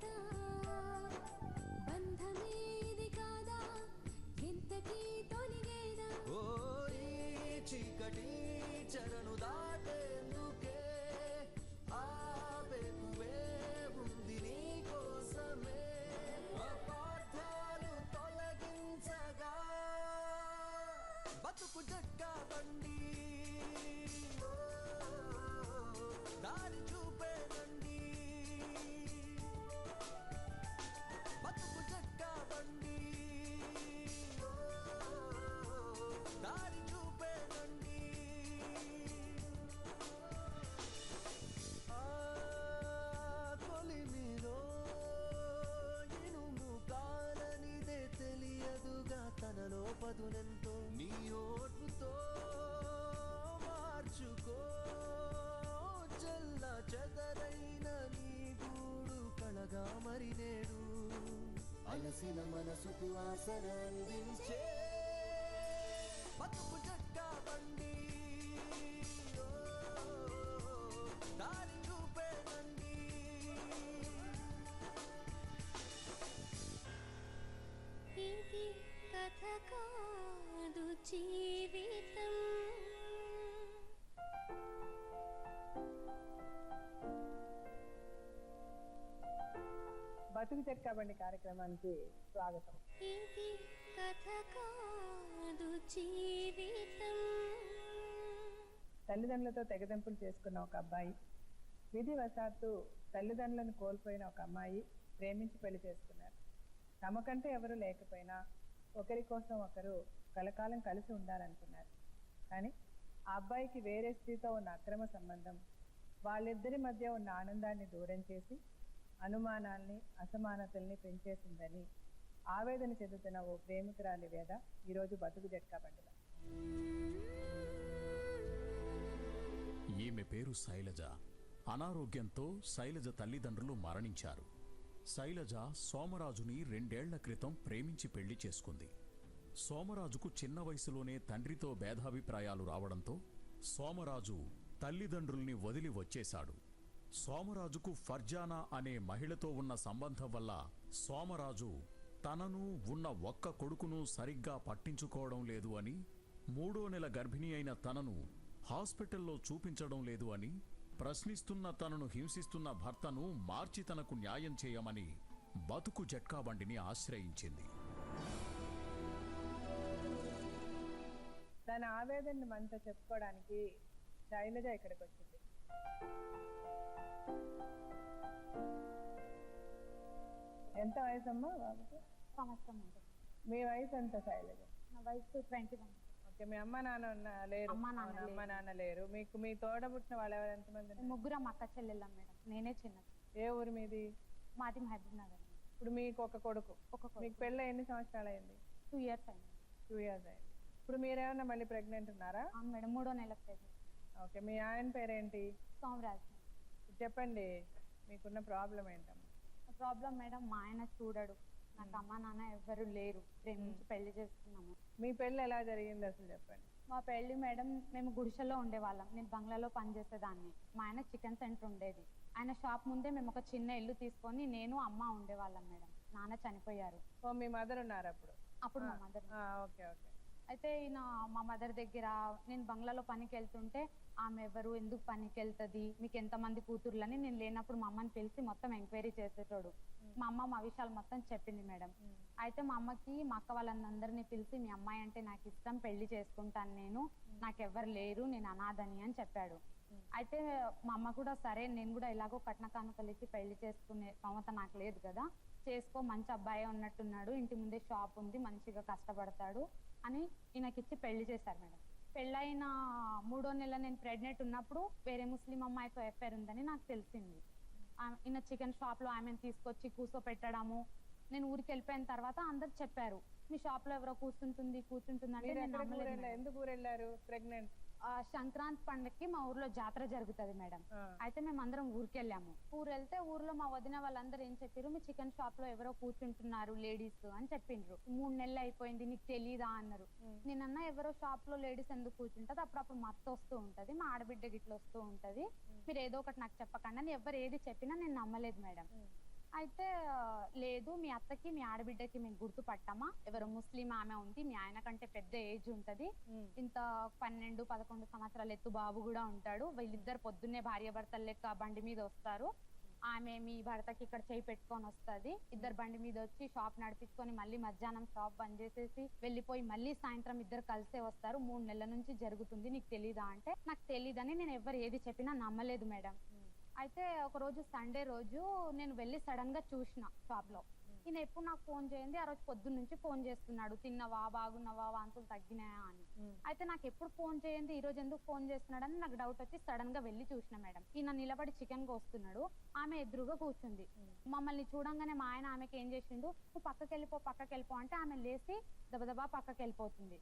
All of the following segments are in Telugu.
లేదా బంధమేది కాదా ఎంతకీ తొలిగేదా ఓ చీకటి చరణు దాటేందుకే ఆపేకువే ఉంది నీ కోసమే అపార్థాలు తొలగించగా బతుకు జట్కా బండి దారి చూపేనండి బతుకు జట్కా బండి దారి చూపేనండి కొలిమిలో ఇనుము కాలనిదే తెలియదుగా తనలో పదునెంతో నీ ఓటుతో మార్చుకో చల్ల చెదరైన నీ గూడు కళగా మరి నేడు అలసిన మనసుకు ఆసరందించే బతుకు జట్కా బండి దారి చూపేనండి ఇది కథ కాదు జీవితం బతుకు చెట్కాబండి కార్యక్రమానికి స్వాగతం. ఇది కథ కాదు జీవితం తల్లిదండ్రులతో తెగదెంపులు చేసుకున్న ఒక అబ్బాయి, విధివశాత్తు తల్లిదండ్రులను కోల్పోయిన ఒక అమ్మాయి ప్రేమించి పెళ్లి చేసుకున్నారు. తమకంటే ఎవరు లేకపోయినా ఒకరి కోసం ఒకరు కలకాలం కలిసి ఉండాలనుకున్నారు. కానీ ఆ అబ్బాయికి వేరే స్త్రీతో ఉన్న అక్రమ సంబంధం వాళ్ళిద్దరి మధ్య ఉన్న ఆనందాన్ని దూరం చేసి అనుమానాల్ని అసమానతల్ని పెంచేసిందని ఆవేదన చెందుతున్న ఓ ప్రేమికురాలి వేద ఈరోజు బతుకు జట్కా బండిలో. ఈమె పేరు శైలజ. అనారోగ్యంతో శైలజ తల్లిదండ్రులు మరణించారు. శైలజ సోమరాజుని 2 ఏళ్ల క్రితం ప్రేమించి పెళ్లి చేసుకుంది. సోమరాజుకు చిన్న వయసులోనే తండ్రితో భేదాభిప్రాయాలు రావడంతో సోమరాజు తల్లిదండ్రుల్ని వదిలి వచ్చేశాడు. సోమరాజుకు ఫర్జానా అనే మహిళతో ఉన్న సంబంధం వల్ల సోమరాజు తనను ఉన్న ఒక్క కొడుకును సరిగ్గా పట్టించుకోవడం లేదు అని, 3వ నెల గర్భిణి అయిన తనను హాస్పిటల్లో చూపించడం లేదు అని, ప్రశ్నిస్తున్న తనను హింసిస్తున్న భర్తను మార్చి తనకు న్యాయం చేయమని బతుకు జట్కా బండిని ఆశ్రయించింది. తన ఆవేదనని మనతో చెప్పుకోవడానికి శైలజ ఇక్కడికి వచ్చింది. ఎంత వయసు అమ్మా బాబుకి? సంవత్సరం ఉంటుంది. మీ వయసు ఎంత శైలజ? నా వయసు 21. ఓకే. మీ అమ్మ నాన్న లేరు? అమ్మ నాన్న లేరు. మీకు మీ తోడబుట్టిన వాళ్ళు ఎవరు ఎంతమంది? ముగ్గురం అక్క చెల్లెళ్ళం మేడం. నేనే చిన్నది. ఏ ఊరు మీది? మాది మహబూబ్ నగర్. ఇప్పుడు మీకు ఒక కొడుకు. మీకు పెళ్ళి ఎన్ని సంవత్సరాలు అయింది? 2 years అయింది. 2 years అయింది. ఇప్పుడు మీరేమన్నా మళ్ళీ ప్రెగ్నెంట్ ఉన్నారా? అవును మేడం, 3వ నెల ప్రెగ్నెంట్. ఓకే. మీ ఆయన పేరేంటి? సోమరాజ్. చెప్పండి మీకున్న ప్రాబ్లం ఏంటమ్మా? ప్రాబ్లం మేడం, మా ఆయన చూడడు. నాకు అమ్మ నాన్న ఎవ్వరు లేరు. ప్రేమించి పెళ్లి చేసుకున్నాము. మీ పెళ్ళి ఎలా జరిగింది అసలు చెప్పండి. మా పెళ్లి మేడం, మేము గుడిసెలో ఉండేవాళ్ళం. నేను బంగ్లాలో పనిచేసేదాన్ని. మా ఆయన చికెన్ సెంటర్ ఉండేది. ఆయన షాప్ ముందే మేము ఒక చిన్న ఇల్లు తీసుకొని నేను అమ్మ ఉండేవాళ్ళం మేడం. నాన్న చనిపోయారు. ఓ, మీ మదర్ ఉన్నారు అప్పుడు మా మదర్. Okay okay. అయితే ఈయన మా మదర్ దగ్గర నేను బంగ్లాలో పనికి వెళ్తుంటే ఆమె ఎవరు, ఎందుకు పనికి వెళ్తుంది, మీకు ఎంతమంది కూతుర్లని నేను లేనప్పుడు మా అమ్మని పిలిచి మొత్తం ఎంక్వైరీ చేసేటోడు. మా అమ్మ మా విషయాలు మొత్తం చెప్పింది మేడం. అయితే మా అమ్మకి మా అక్క వాళ్ళందరినీ పిలిచి మీ అమ్మాయి అంటే నాకు ఇష్టం, పెళ్లి చేసుకుంటాను నేను, నాకెవ్వరు లేరు, నేను అనాథని అని చెప్పాడు. అయితే మా అమ్మ కూడా సరే, నేను కూడా ఇలాగో కట్న కానుకలు ఇచ్చి పెళ్లి చేసుకునే స్తోమత నాకు లేదు కదా, చేసుకో, మంచి అబ్బాయి ఉన్నట్టున్నాడు, ఇంటి ముందే షాప్ ఉంది, మంచిగా కష్టపడతాడు అని ఈయనకిచ్చి పెళ్లి చేశారు మేడం. పెళ్ళైన 3వ నెల నేను ప్రెగ్నెంట్ ఉన్నప్పుడు వేరే ముస్లిం అమ్మాయితో ఎఫ్ఐఆర్ ఉందని నాకు తెలిసింది. ఈయన చికెన్ షాప్ లో ఆమెను తీసుకొచ్చి కూర్చోపెట్టడము. నేను ఊరికి వెళ్ళిపోయిన తర్వాత అందరు చెప్పారు, మీ షాప్ లో ఎవరో కూర్చుంటుంది అంటే నేను నమ్మలేదు. ఎందుకు ఊరు వెళ్ళారు? ప్రెగ్నెంట్. సంక్రాంతి పండుగకి మా ఊర్లో జాతర జరుగుతుంది మేడం. అయితే మేము అందరం ఊరికి వెళ్ళాము. ఊరు వెళ్తే ఊర్లో మా వదిన వాళ్ళందరూ ఏం చెప్పారు, మీ చికెన్ షాప్ లో ఎవరో కూర్చుంటున్నారు లేడీస్ అని చెప్పిండ్రు. 3 నెలలు అయిపోయింది, నీకు తెలీదా అన్నారు. నేనన్నా ఎవరో షాప్ లో లేడీస్ ఎందుకు కూర్చుంటది, అప్పుడప్పుడు మా అత్త వస్తూ ఉంటది, మా ఆడబిడ్డ గిట్ల వస్తూ ఉంటది, మీరు ఏదో ఒకటి నాకు చెప్పకండి అని ఎవరు ఏది చెప్పినా నేను నమ్మలేదు మేడం. అయితే లేదు మీ అత్తకి మీ ఆడబిడ్డకి మేము గుర్తుపట్టామా, ఎవరు ముస్లిం ఆమె ఉంది, మీ ఆయన కంటే పెద్ద ఏజ్ ఉంటది, ఇంత 12-11 సంవత్సరాల ఎత్తు బాబు కూడా ఉంటాడు, వీళ్ళిద్దరు పొద్దున్నే భార్య భర్తలు లెక్క బండి మీద వస్తారు, ఆమె మీ భర్తకి ఇక్కడ చేయి పెట్టుకొని వస్తుంది, ఇద్దరు బండి మీద వచ్చి షాప్ నడిపించుకొని మళ్ళీ మధ్యాహ్నం షాప్ బంద్ చేసేసి వెళ్ళిపోయి మళ్ళీ సాయంత్రం ఇద్దరు కలిసే వస్తారు, 3 నెలల నుంచి జరుగుతుంది, నీకు తెలీదా అంటే నాకు తెలీదని నేను ఎవరు ఏది చెప్పినా నమ్మలేదు మేడం. అయితే ఒక రోజు సండే రోజు నేను వెళ్ళి సడన్ గా చూసిన షాప్ లో, ఈయన ఎప్పుడు నాకు ఫోన్ చేయండి, ఆ రోజు పొద్దున్న నుంచి ఫోన్ చేస్తున్నాడు, తిన్నవా, బాగున్నావా, వాంతులు తగ్గినాయా అని. అయితే నాకు ఎప్పుడు ఫోన్ చేయండి, ఈ రోజు ఎందుకు ఫోన్ చేస్తున్నాడని నాకు డౌట్ వచ్చి సడన్ గా వెళ్ళి చూసిన మేడం. ఈయన నిలబడి చికెన్ కోస్తున్నాడు, ఆమె ఎదురుగా కూర్చుంది. మమ్మల్ని చూడంగానే మా ఆయన ఆమెకి ఏం చేసిండు, నువ్వు పక్కకి వెళ్ళిపో అంటే ఆమె లేచి దబదబా పక్కకి వెళ్ళిపోతుంది.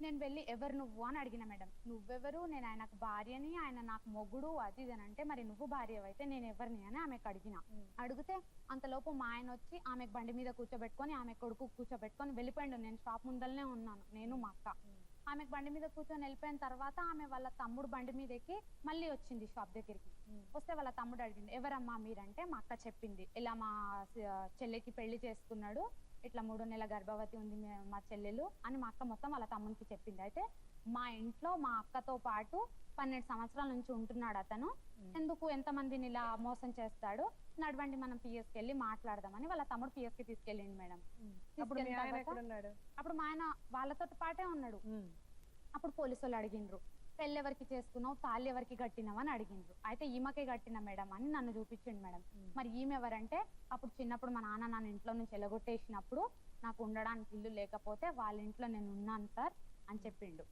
నేను వెళ్ళి ఎవరు నువ్వు అని అడిగిన మేడం. నువ్వెవరు, నేను ఆయనకు భార్యని, ఆయన నాకు మొగుడు, అది ఇది అని అంటే, మరి నువ్వు భార్య అయితే నేను ఎవరిని అని ఆమెకు అడిగిన. అడిగితే అంతలోపు మా ఆయన వచ్చి ఆమెకు బండి మీద కూర్చోబెట్టుకొని ఆమె కొడుకు కూర్చోబెట్టుకొని వెళ్ళిపోయిండు. నేను షాప్ ముందరనే ఉన్నాను, నేను మా అక్క. ఆమెకు బండి మీద కూర్చొని వెళ్ళిపోయిన తర్వాత ఆమె వాళ్ళ తమ్ముడు బండి మీద ఎక్కి మళ్ళీ వచ్చింది షాప్ దగ్గరికి. వస్తే వాళ్ళ తమ్ముడు అడిగిండు, ఎవరమ్మా మీరంటే మా అక్క చెప్పింది, ఇలా మా చెల్లెకి పెళ్లి చేసుకున్నాడు, ఇట్లా 3 నెలల గర్భవతి ఉంది మా చెల్లెలు అని మా అక్క మొత్తం వాళ్ళ తమ్మునికి చెప్పింది. అయితే మా ఇంట్లో మా అక్కతో పాటు 12 సంవత్సరాల నుంచి ఉంటున్నాడు అతను, ఎందుకు ఎంతమందిని ఇలా మోసం చేస్తాడు, నడవండి మనం పిఎస్కి వెళ్ళి మాట్లాడదామని వాళ్ళ తమ్ముడు పిఎస్కి తీసుకెళ్ళిండు మేడం. అప్పుడు మా ఆయన వాళ్ళతో పాటే ఉన్నాడు. అప్పుడు పోలీసు వాళ్ళు అడిగిండ్రు, పెళ్ళి ఎవరికి చేసుకున్నావు, తాళి ఎవరికి కట్టినావు అని అడిగిండ్రు. అయితే ఈమెకే కట్టిన మేడం అని నన్ను చూపించిండు మేడం. మరి ఈమె ఎవరంటే, అప్పుడు చిన్నప్పుడు మా నాన్న నన్ను ఇంట్లో నుంచి ఎలగొట్టేసినప్పుడు నాకు ఉండడానికి ఇల్లు లేకపోతే వాళ్ళ ఇంట్లో నేను ఉన్నాను సార్ అని చెప్పిండు.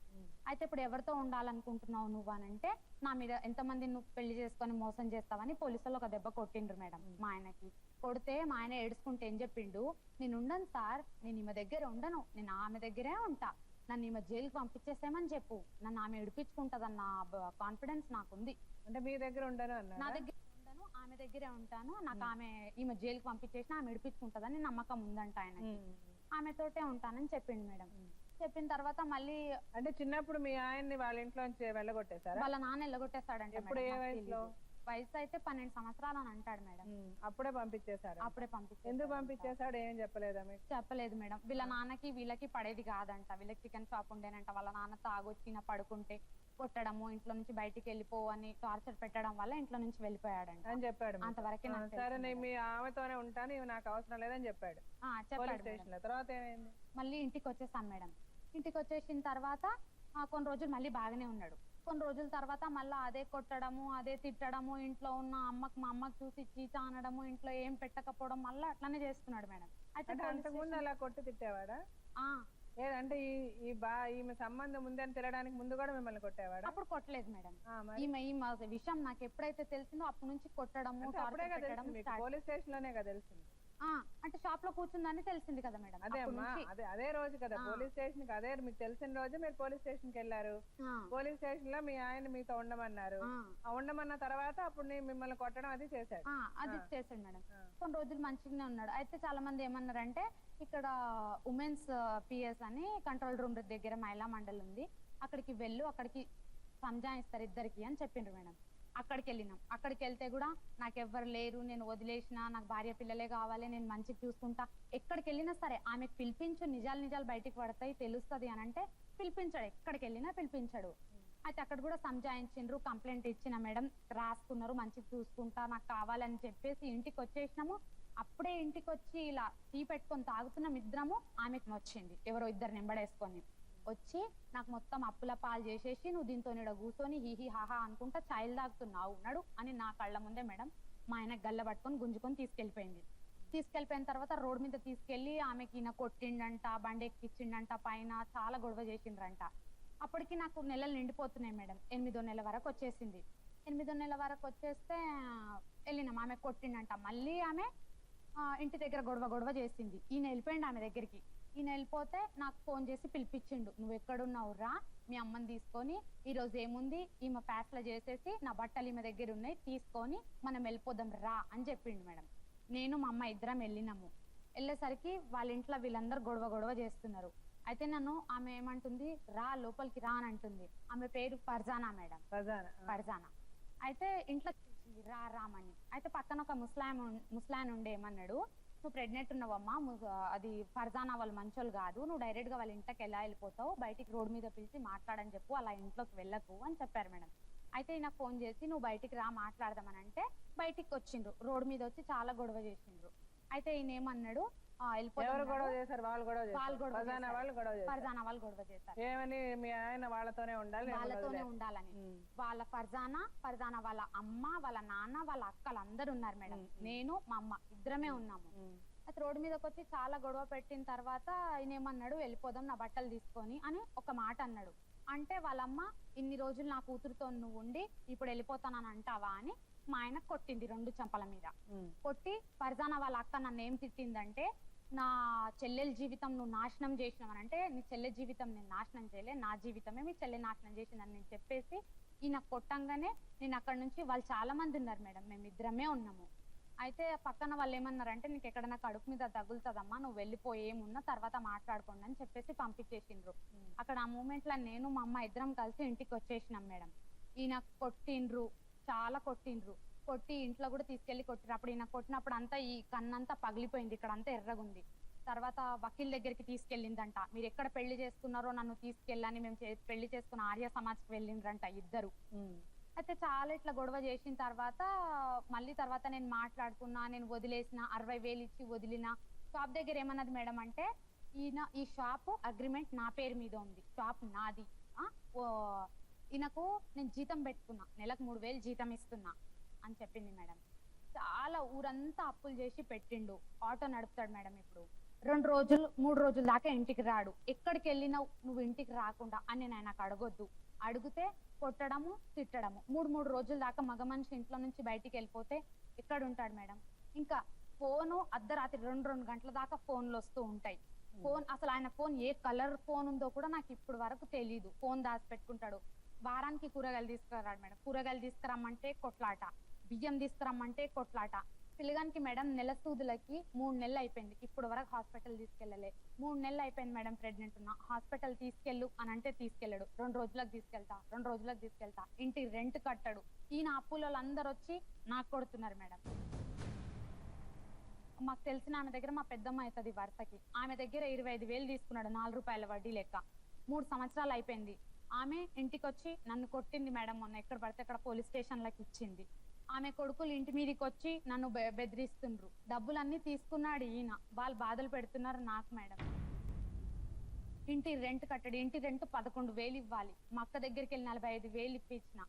అయితే ఇప్పుడు ఎవరితో ఉండాలనుకుంటున్నావు నువ్వు అని అంటే, నా మీద ఎంతమంది నువ్వు పెళ్లి చేసుకొని మోసం చేస్తావని పోలీసులు ఒక దెబ్బ కొట్టిండ్రు మేడం మా ఆయనకి. కొడితే మా ఆయన ఏడుచుకుంటే ఏం చెప్పిండు, నేను ఉండను సార్, నేను ఈమె దగ్గర ఉండను, నేను ఆమె దగ్గరే ఉంటా, నన్ను ఈమె జైలుకి పంపించేసేమని చెప్పు, నన్ను ఆమె విడిపించుకుంటదన్న కాన్ఫిడెన్స్ నాకుంది. అంటే మీ దగ్గర ఉండను అన్నా? నా దగ్గర ఉండను, ఆమె దగ్గరే ఉంటాను, నాకు ఈమె జైలుకి పంపించేసిన ఆమె విడిపించుకుంటదని నమ్మకం ఉందంట ఆయనకి, ఆమెతోటే ఉంటానని చెప్పిండు మేడం. చెప్పిన తర్వాత మళ్ళీ అంటే చిన్నప్పుడు మీ ఆయన్ని వాళ్ళ ఇంట్లో వెళ్ళగొట్టేశారా? వాళ్ళ నాన్న వెళ్ళగొట్టేస్తాడంట. ఎప్పుడు, ఏ వయసులో? వయసు అయితే 12 సంవత్సరాలు అని అంటాడు మేడం. అప్పుడే పంపించేశారు? అప్పుడే పంపించేశాడు. ఎందుకు పంపించేశాడు, ఏం చెప్పలేదా మీకు? చెప్పలేదు మేడం. వీళ్ళ నాన్నకి వీళ్ళకి పడేది కాదంట, వీళ్ళకి చికెన్ షాప్ ఉండేనంట, వాళ్ళ నాన్న తాగొచ్చిన పడుకుంటే కొట్టడము, ఇంట్లో నుంచి బయటికి వెళ్ళిపో అని టార్చర్ పెట్టడం వల్ల ఇంట్లో నుంచి వెళ్ళిపోయాడంట అని చెప్పాడు. అంతవరకే. సరే నేను మీ ఆమెతోనే ఉంటాను, ఇవి నాకు అవసరం లేదని చెప్పాడు పోలీస్ స్టేషన్ లో. తర్వాత ఏమైంది? మళ్ళీ ఇంటికి వచ్చేసాం మేడం. ఇంటికి వచ్చేసిన తర్వాత కొన్ని రోజులు మళ్ళీ బాగానే ఉన్నాడు. కొన్ని రోజుల తర్వాత మళ్ళీ అదే కొట్టడము, అదే తిట్టడము, ఇంట్లో ఉన్న మా అమ్మకి చూసి చీచా అనడము, ఇంట్లో ఏం పెట్టకపోవడం, మళ్ళీ అట్లానే చేస్తున్నాడు మేడం. అయితే అంతకుముందు అలా కొట్టి తిట్టేవాడా? లేదంటే ఈమె సంబంధం ఉంది అని తెలియడానికి ముందు కూడా మిమ్మల్ని కొట్టేవాడా? అప్పుడు కొట్టలేదు మేడం. ఈమె విషయం నాకు ఎప్పుడైతే తెలిసిందో అప్పటి నుంచి కొట్టడము, పోలీస్ స్టేషన్ లోనే కదా తెలిసింది. అంటే షాప్ లో కూర్చుందని తెలిసింది కదా మేడం. అదే రోజు కదా పోలీస్ స్టేషన్ కి, అదే మీకు తెలిసిన రోజు మీరు పోలీస్ స్టేషన్ కి వెళ్ళారు. పోలీస్ స్టేషన్ లో మీ ఆయన మీతో ఉండమన్నారు. ఉండమన్న తర్వాత అప్పుడు మిమ్మల్ని కొట్టడం అది చేశాడు. అది చేశాడు మేడం. కొన్ని రోజులు మంచిగానే ఉన్నాడు. అయితే చాలా మంది ఏమన్నారంటే, ఇక్కడ ఉమెన్స్ పిఎస్ అని కంట్రోల్ రూమ్ దగ్గర మహిళా మండలి ఉంది, అక్కడికి వెళ్ళు, అక్కడికి సంజాయిస్తారు ఇద్దరికి అని చెప్పిండ్రు మేడం. అక్కడికి వెళ్ళినాం. అక్కడికి వెళ్తే కూడా నాకెవ్వరు లేరు, నేను వదిలేసిన, నాకు భార్య పిల్లలే కావాలి, నేను మంచిగా చూసుకుంటా, ఎక్కడికి వెళ్ళినా సరే ఆమెకు పిలిపించు, నిజాలు బయటికి పడతాయి తెలుస్తుంది అని అంటే పిలిపించాడు, ఎక్కడికి వెళ్ళినా పిలిపించాడు. అయితే అక్కడ కూడా సంజాయించిండ్రు, కంప్లైంట్ ఇచ్చిన మేడం, రాసుకున్నారు, మంచిగా చూసుకుంటా, నాకు కావాలని చెప్పేసి ఇంటికి వచ్చేసినాము. అప్పుడే ఇంటికి వచ్చి ఇలా టీ పెట్టుకొని తాగుతున్నాం ఇద్దరము. ఆమెకు వచ్చింది ఎవరో ఇద్దరు నెంబడేసుకొని వచ్చి నాకు మొత్తం అప్పుల పాలు చేసేసి, నువ్వు దీంతో కూర్చొని హీహీ హాహా అనుకుంటా ఛాయలు తాగుతున్నావు ఉన్నాడు అని నా కళ్ళ ముందే మేడం మా ఆయన గల్ల పట్టుకొని గుంజుకొని తీసుకెళ్లిపోయింది. తీసుకెళ్లిపోయిన తర్వాత రోడ్డు మీద తీసుకెళ్లి ఆమెకి ఈయన కొట్టిండంట, బండి ఎక్కిచ్చిండంట, పైన చాలా గొడవ చేసిండ్రంట. అప్పటికి నాకు నెలలు నిండిపోతున్నాయి మేడం. 8వ నెల వరకు వచ్చేసింది. 8వ నెల వరకు వచ్చేస్తే వెళ్ళినాం. ఆమె కొట్టిండంట. మళ్ళీ ఆమె ఇంటి దగ్గర గొడవ చేసింది. ఈయన వెళ్ళిపోయిండు ఆమె దగ్గరికి. ఈయన వెళ్ళిపోతే నాకు ఫోన్ చేసి పిలిపించిండు, నువ్వు ఎక్కడున్నావు రా, మీ అమ్మని తీసుకొని ఈ రోజు ఏముంది, ఈమె ఫ్యాస్లా చేసేసి నా బట్టలు ఈమె దగ్గర ఉన్నాయి, తీసుకొని మనం వెళ్ళిపోదాం రా అని చెప్పిండు మేడం. నేను మా అమ్మ ఇద్దరం వెళ్ళినాము. వెళ్ళేసరికి వాళ్ళ ఇంట్లో వీళ్ళందరూ గొడవ చేస్తున్నారు. అయితే నన్ను ఆమె ఏమంటుంది, రా లోపలికి రా అని అంటుంది. ఆమె పేరు ఫర్జానా మేడం. ఫర్జానా. అయితే ఇంట్లో రామని. అయితే పక్కన ఒక ముస్లాన్ ఉండే ఏమన్నాడు, నువ్వు ప్రెగ్నెంట్ ఉన్నావమ్మా, అది ఫర్జానా వాళ్ళు మంచోళ్ళు కాదు, నువ్వు డైరెక్ట్ గా వాళ్ళ ఇంట్లోకి ఎలా వెళ్ళిపోతావు, బయటికి రోడ్ మీద పిలిచి మాట్లాడని చెప్పు, అలా ఇంట్లోకి వెళ్ళకు అని చెప్పారు మేడం. అయితే నాకు ఫోన్ చేసి నువ్వు బయటికి రా మాట్లాడదామని అంటే బయటికి వచ్చిండ్రు, రోడ్ మీద వచ్చి చాలా గొడవ చేసిండ్రు. అయితే ఈయన ఏమన్నాడు, ఎవరు గొడవ చేశారు? వాళ్ళు గొడవ వాళ్ళు గొడవ చేశారు, ఫర్జానా వాళ్ళు గొడవ చేశారు. ఫర్జానా వాళ్ళు గొడవ చేశారు. ఏమని? మీ ఆయన వాళ్ళతోనే ఉండాలి, వాళ్ళతోనే ఉండాలని. వాళ్ళ ఫర్జానా వాళ్ళ అమ్మ, వాళ్ళ నాన్న, వాళ్ళ అక్కలు అందరు ఉన్నారు మేడం. నేను మా అమ్మ ఇద్దరమే ఉన్నాము. అయితే రోడ్డు మీదకి వచ్చి చాలా గొడవ పెట్టిన తర్వాత ఆయన ఏమన్నాడు, వెళ్ళిపోదాం నా బట్టలు తీసుకొని అని ఒక మాట అన్నాడు. అంటే వాళ్ళమ్మ, ఇన్ని రోజులు నా కూతురుతో నువ్వు ఉండి ఇప్పుడు వెళ్ళిపోతానని అంటావా అని మా ఆయన కొట్టింది 2 చెంపల మీద. కొట్టి ఫర్జానా వాళ్ళ అక్క నన్ను ఏం తిట్టిందంటే, నా చెల్లెల జీవితం నువ్వు నాశనం చేసినావని. అంటే నీ చెల్లె జీవితం నేను నాశనం చేయలే, నా జీవితమే మీ చెల్లె నాశనం చేసిందని నేను చెప్పేసి ఈయన కొట్టంగానే నేను అక్కడ నుంచి, వాళ్ళు చాలా మంది ఉన్నారు మేడం, మేము ఇద్దరమే ఉన్నాము. అయితే పక్కన వాళ్ళు ఏమన్నారంటే, నీకు ఎక్కడన్నా కడుపు మీద తగులుతుందమ్మా, నువ్వు వెళ్ళిపోయి ఏమున్నా తర్వాత మాట్లాడుకోండి అని చెప్పేసి పంపించేసిండ్రు. అక్కడ ఆ మూమెంట్ లో నేను మా అమ్మ ఇద్దరం కలిసి ఇంటికి వచ్చేసినాం మేడం. ఈయన కొట్టిండ్రు, చాలా కొట్టిండ్రు, కొట్టి ఇంట్లో కూడా తీసుకెళ్లి కొట్టిరు. అప్పుడు ఈయన కొట్టినప్పుడు అంతా ఈ కన్నంతా పగిలిపోయింది, ఇక్కడ అంతా ఎర్రగుంది. తర్వాత వకీల్ దగ్గరికి తీసుకెళ్ళిందంట, మీరు ఎక్కడ పెళ్లి చేసుకున్నారో నన్ను తీసుకెళ్ళని, మేము పెళ్లి చేసుకున్న ఆర్య సమాజ్కి వెళ్ళిండ్రంట ఇద్దరు. అయితే చాలా ఇట్లా గొడవ చేసిన తర్వాత మళ్ళీ తర్వాత నేను మాట్లాడుకున్నా, నేను వదిలేసిన, 60,000 ఇచ్చి వదిలిన. షాప్ దగ్గర ఏమన్నది మేడం అంటే, ఈ షాప్ అగ్రిమెంట్ నా పేరు మీద ఉంది, షాప్ నాది, ఈయనకు నేను జీతం పెట్టుకున్నా, నెలకు 3,000 జీతం ఇస్తున్నా అని చెప్పింది మేడం. చాలా ఊరంతా అప్పులు చేసి పెట్టిండు. ఆటో నడుపుతాడు మేడం. ఇప్పుడు 2 రోజులు 3 రోజుల దాకా ఇంటికి రాడు. ఎక్కడికి వెళ్ళినావు నువ్వు ఇంటికి రాకుండా అని నేను ఆయనకు అడగొద్దు. అడిగితే కొట్టడము, తిట్టడము. 3 రోజుల దాకా మగ మనిషి ఇంట్లో నుంచి బయటికి వెళ్ళిపోతే ఎక్కడ ఉంటాడు మేడం? ఇంకా ఫోను అర్ధరాత్రి 2 గంటల దాకా ఫోన్లు వస్తూ ఉంటాయి. ఫోన్ అసలు ఆయన ఫోన్ ఏ కలర్ ఫోన్ ఉందో కూడా నాకు ఇప్పుడు వరకు తెలీదు. ఫోన్ దాచి పెట్టుకుంటాడు. వారానికి కూరగాయలు తీసుకురాడు మేడం. కూరగాయలు తీసుకురమ్మంటే కొట్లాట, బియ్యం తీసుకురమ్మంటే కొట్లాట. పిల్లగానికి మేడం నెల సూదులకి 3 నెలలు అయిపోయింది, ఇప్పుడు వరకు హాస్పిటల్ తీసుకెళ్ళలే. 3 నెలలు అయిపోయింది మేడం ప్రెగ్నెంట్ ఉన్నా. హాస్పిటల్ తీసుకెళ్ళు అని అంటే తీసుకెళ్ళడు. 2 రోజులకు తీసుకెళ్తా, 2 రోజులకు తీసుకెళ్తా. ఇంటి రెంట్ కట్టడు. ఈయన అప్పుల అందరు వచ్చి నాకు కొడుతున్నారు మేడం. మాకు తెలిసిన ఆమె దగ్గర మా పెద్దమ్మ అవుతుంది వరుసకి, ఆమె దగ్గర 25,000 తీసుకున్నాడు, 4 రూపాయల వడ్డీ లెక్క. 3 సంవత్సరాలు అయిపోయింది. ఆమె ఇంటికి వచ్చి నన్ను కొట్టింది మేడం. మొన్న ఎక్కడ పడితే అక్కడ పోలీస్ స్టేషన్లకు ఇచ్చింది. ఆమె కొడుకులు ఇంటి మీదకి వచ్చి నన్ను బెదిరిస్తుండ్రు. డబ్బులన్నీ తీసుకున్నాడు ఈయన. వాళ్ళు బాధలు పెడుతున్నారు నాకు మేడం. ఇంటి రెంట్ కట్టడు. ఇంటి రెంట్ 11,000 ఇవ్వాలి. మా అక్క దగ్గరికి వెళ్ళి 45,000 ఇప్పించిన.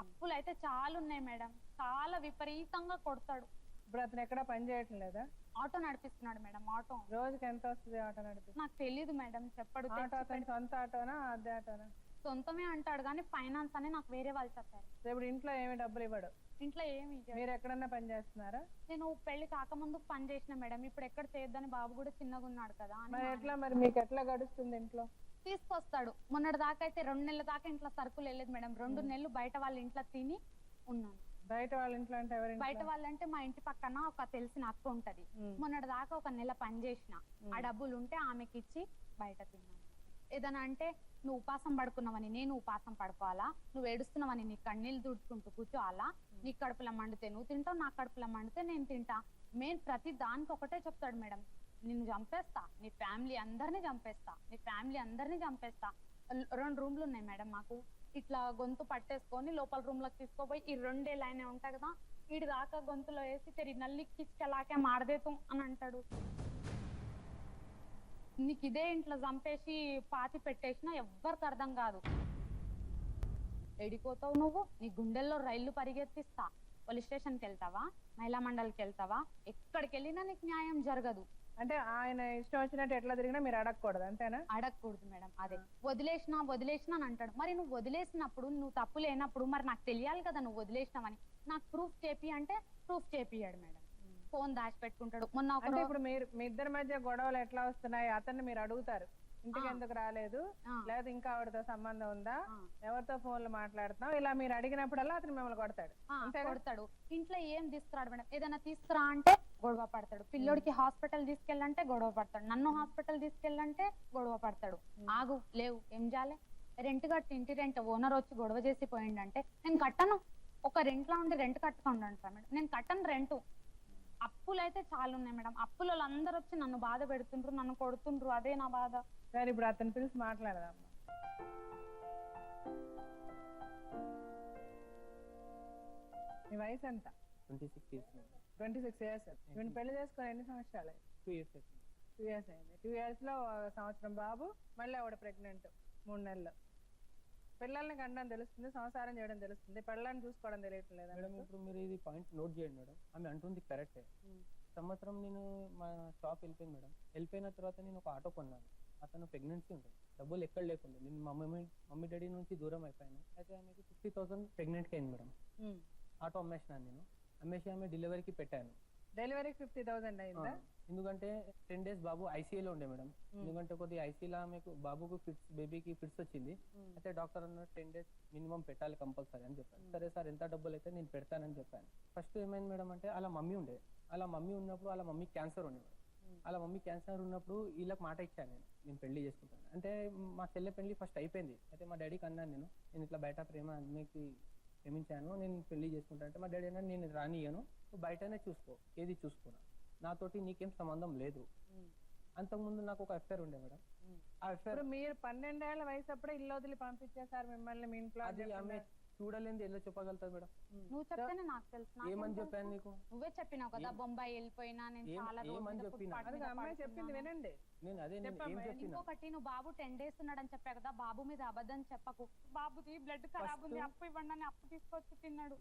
అప్పులు అయితే చాలా ఉన్నాయి మేడం. చాలా విపరీతంగా కొడతాడు. ఇప్పుడు అతను ఎక్కడ పని చేయటం లేదా? ఆటో నడిపిస్తున్నాడు మేడం. ఆటో రోజుకి ఎంత వస్తుంది ఆటో నడిపి? నాకు తెలీదు మేడం, చెప్పడు. ఆటో అతని సొంత ఆటోనా అద్దె ఆటోనా? సొంతమే అంటాడు కానీ ఫైనాన్స్ అని నాకు వేరే వాళ్ళు చెప్పారు. ఇప్పుడు ఇంట్లో ఏమి డబ్బులు ఇవ్వడు? ఇంట్లో ఏమి ఇవ్వడు. మీరు ఎక్కడన్నా పని చేస్తున్నారా? నేను పెళ్లి కాకముందు పని చేసిన మేడం. ఇప్పుడు ఎక్కడ చేయొద్దని, బాబు కూడా చిన్నగా ఉన్నాడు కదా అని. మరి ఎట్లా, మరి మీకు ఎట్లా గడుస్తుంది ఇంట్లో? తీసుకొస్తాడు. మొన్నటి దాకా అయితే 2 నెలల దాకా ఇంట్లో సరుకులు వెళ్ళలేదు మేడం. 2 నెలలు బయట వాళ్ళ ఇంట్లో తిని ఉన్నాను. బయట వాళ్ళ ఇంట్లో అంటే ఎవరి? బయట వాళ్ళంటే మా ఇంటి పక్కన ఒక తెలిసిన అక్క ఉంటది. మొన్నటి దాకా 1 నెల పని చేసిన. ఆ డబ్బులు ఉంటే ఆమెకి ఇచ్చి బయట తిన్నాను. ఏదైనా అంటే, నువ్వు ఉపాసం పడుకున్నావని నేను ఉపాసం పడుకోవాలా? నువ్వు ఏడుస్తున్నావని నీ కన్నీళ్ళు తుడుచుకుంటూ కూర్చోవాలా? నీ కడుపులో మండితే నువ్వు తింటావు, నా కడుపులో మండితే నేను తింటా. ప్రతి దానికి ఒకటే చెప్తాడు మేడం, నిన్ను చంపేస్తా, నీ ఫ్యామిలీ అందరినీ చంపేస్తా, నీ ఫ్యామిలీ అందరినీ చంపేస్తా. 2 రూమ్లు ఉన్నాయి మేడం మాకు. ఇట్లా గొంతు పట్టేసుకొని లోపల రూమ్ లోకి తీసుకోపోయి ఈ 2 లైనే ఉంటాయి కదా, వీడి దాకా గొంతులో వేసి తెరి నల్లి కిచ్కెలాకే మారదేతాం అని అంటాడు. నీకు ఇదే ఇంట్లో చంపేసి పాతి పెట్టేసినా ఎవ్వరికి అర్థం కాదు. ఎడిపోతావు నువ్వు, నీ గుండెల్లో రైళ్లు పరిగెత్తిస్తా. పోలీస్ స్టేషన్కి వెళ్తావా, మహిళా మండలికి వెళ్తావా, ఎక్కడికి వెళ్ళినా నీకు న్యాయం జరగదు. అంటే ఆయన ఇష్టం వచ్చినట్టు ఎట్లా తిరిగినా మీరు అడగకూడదు, అంతేనా? అడగకూడదు మేడం. అదే వదిలేసినా అని అంటాడు. మరి నువ్వు వదిలేసినప్పుడు, నువ్వు తప్పు లేనప్పుడు మరి నాకు తెలియాలి కదా నువ్వు వదిలేసినావని. నాకు ప్రూఫ్ చేపి అంటే ప్రూఫ్ చేపియాడు మేడం. ఫోన్ దాచి పెట్టుకుంటాడు. మొన్న అంటే ఇప్పుడు మీ ఇద్దరి మధ్య గొడవలు ఎట్లా వస్తున్నాయి? అతన్ని మీరు అడుగుతారు, ఇంటికి ఎందుకు రాలేదు, లేదా ఇంకా ఆవిడతో సంబంధం ఉందా, ఎవరితో ఫోన్లు మాట్లాడుతున్నావు, ఇలా మీరు అడిగినప్పుడల్లా అతను మిమ్మల్ని కొడతాడు. కొడతాడు. ఇంట్లో ఏం తీసుకురాడు మేడం. ఏదైనా తీసుకురా అంటే గొడవ పడతాడు. పిల్లోడికి హాస్పిటల్ తీసుకెళ్ళంటే గొడవ పడతాడు. నన్ను హాస్పిటల్ తీసుకెళ్ళంటే గొడవ పడతాడు. ఆగు, లేవు, ఏం చేయాలి? రెంట్ కట్టి, ఇంటి రెంట్ ఓనర్ వచ్చి గొడవ చేసి పోయిండంటే నేను కట్టను, ఒక రెంట్లో ఉండి రెంట్ కట్టుకోండి అంటారు మేడం. నేను కట్టను రెంటు. అప్పులు అయితే చాలా ఉన్నాయి మేడం. అప్పుల వాళ్ళందరూ వచ్చి నన్ను బాధ పెడుతుండ్రు, నన్ను కొడుతుండ్రు, అదే నా బాధ. సరే ఇప్పుడు అతను పిలిచి మాట్లాడదామ్మా. మీ వయసు ఎంత? 26 years మేడం. 26 years. ఈవెన్ పెళ్లి చేసుకొని ఎన్ని సంవత్సరాలు? 2 years అవుతుంది. 2 years అయింది. 2 years లో సంవత్సరం బాబు, మళ్ళీ ఆవిడ ప్రెగ్నెంట్ 3 నెలలు. పిల్లల్ని కండం తెలుస్తుంది, సంసారం చేయడం తెలుస్తుంది, పిల్లల్ని చూసుకోవడం తెలియటం లేదా? మేడం ఇప్పుడు మీరు ఇది పాయింట్ నోట్ చేయండి మేడం. ఆమె అంటుంది కరెక్టే. సంవత్సరం నేను మా షాప్ వెళ్ళిపోయింది మేడం. వెళ్ళిపోయిన తర్వాత నేను ఒక ఆటో కొన్నాను. అతను ప్రెగ్నెన్సీ ఉంటుంది, డబ్బులు ఎక్కడ లేకుండా నేను మమ్మీ డాడీ నుంచి దూరం అయిపోయాను. అయితే ఆమెకి 50,000 ప్రెగ్నెంట్కి అయింది మేడం. ఆటో అమ్మేసినాను నేను. అమ్మేసి ఆమె డెలివరీకి పెట్టాను. డెలివరీకి 50,000 అయిందా? ఎందుకంటే 10 days బాబు ఐసీయూలో ఉండే మేడం. ఎందుకంటే కొద్దిగా ఐసీలో ఆమెకు బాబుకు బేబీకి ఫిట్స్ వచ్చింది. అయితే డాక్టర్ అన్నారు 10 days మినిమం పెట్టాలి కంపల్సరీ అని చెప్పాను. సరే సార్ ఎంత డబ్బులు అయితే నేను పెడతానని చెప్పాను. ఫస్ట్ ఏమైంది మేడం అంటే అలా మమ్మీ ఉండే. అలా మమ్మీ ఉన్నప్పుడు అలా మమ్మీ క్యాన్సర్ ఉండే మేడం. అలా మమ్మీ క్యాన్సర్ ఉన్నప్పుడు వీళ్ళకి మాట ఇచ్చాను నేను పెళ్లి చేసుకుంటాను అంటే. మా చెల్లె పెళ్లి ఫస్ట్ అయిపోయింది. అయితే మా డాడీకి అన్నాను నేను ఇట్లా బయట ప్రేమ అన్నకి ప్రేమించాను, నేను పెళ్లి చేసుకుంటాను అంటే మా డాడీ అన్నా నేను రానియను, నువ్వు బయటనే చూసుకో, ఏది చూసుకున్నా, నాతోటి నీకేం సంబంధం లేదు. అంతకుముందు నాకు ఒక అఫేర్ ఉండే మేడం. ఆ అఫేర్ మీరు 12 ఏళ్ల వయసు అప్పుడే ఇల్లు వదిలి పంపించేశారు మిమ్మల్ని మీ ఇంట్లో. అది ఆమె చూడలేంది ఎలా చెప్పగలుగుతారు మేడం? నువ్వు చెప్తేనే నాకు తెలుసు. ఏమని చెప్పాను నీకు? నువ్వే చెప్పినావు కదా బొంబాయి వెళ్ళిపోయినా నేను చాలా ఏమని చెప్పినా? అమ్మాయి చెప్పింది వినండి. నేను అదే నేను ఏం చెప్పినా? ఇంకొకటి నువ్వు బాబు 10 days ఉన్నాడని చెప్పా కదా, బాబు మీద అబద్ధం చెప్పకు. బాబుది బ్లడ్ ఖరాబ్ ఉంది, అప్పు ఇవ్వండి అని అప్పు తీసుకొచ్చి తిన్నాడు.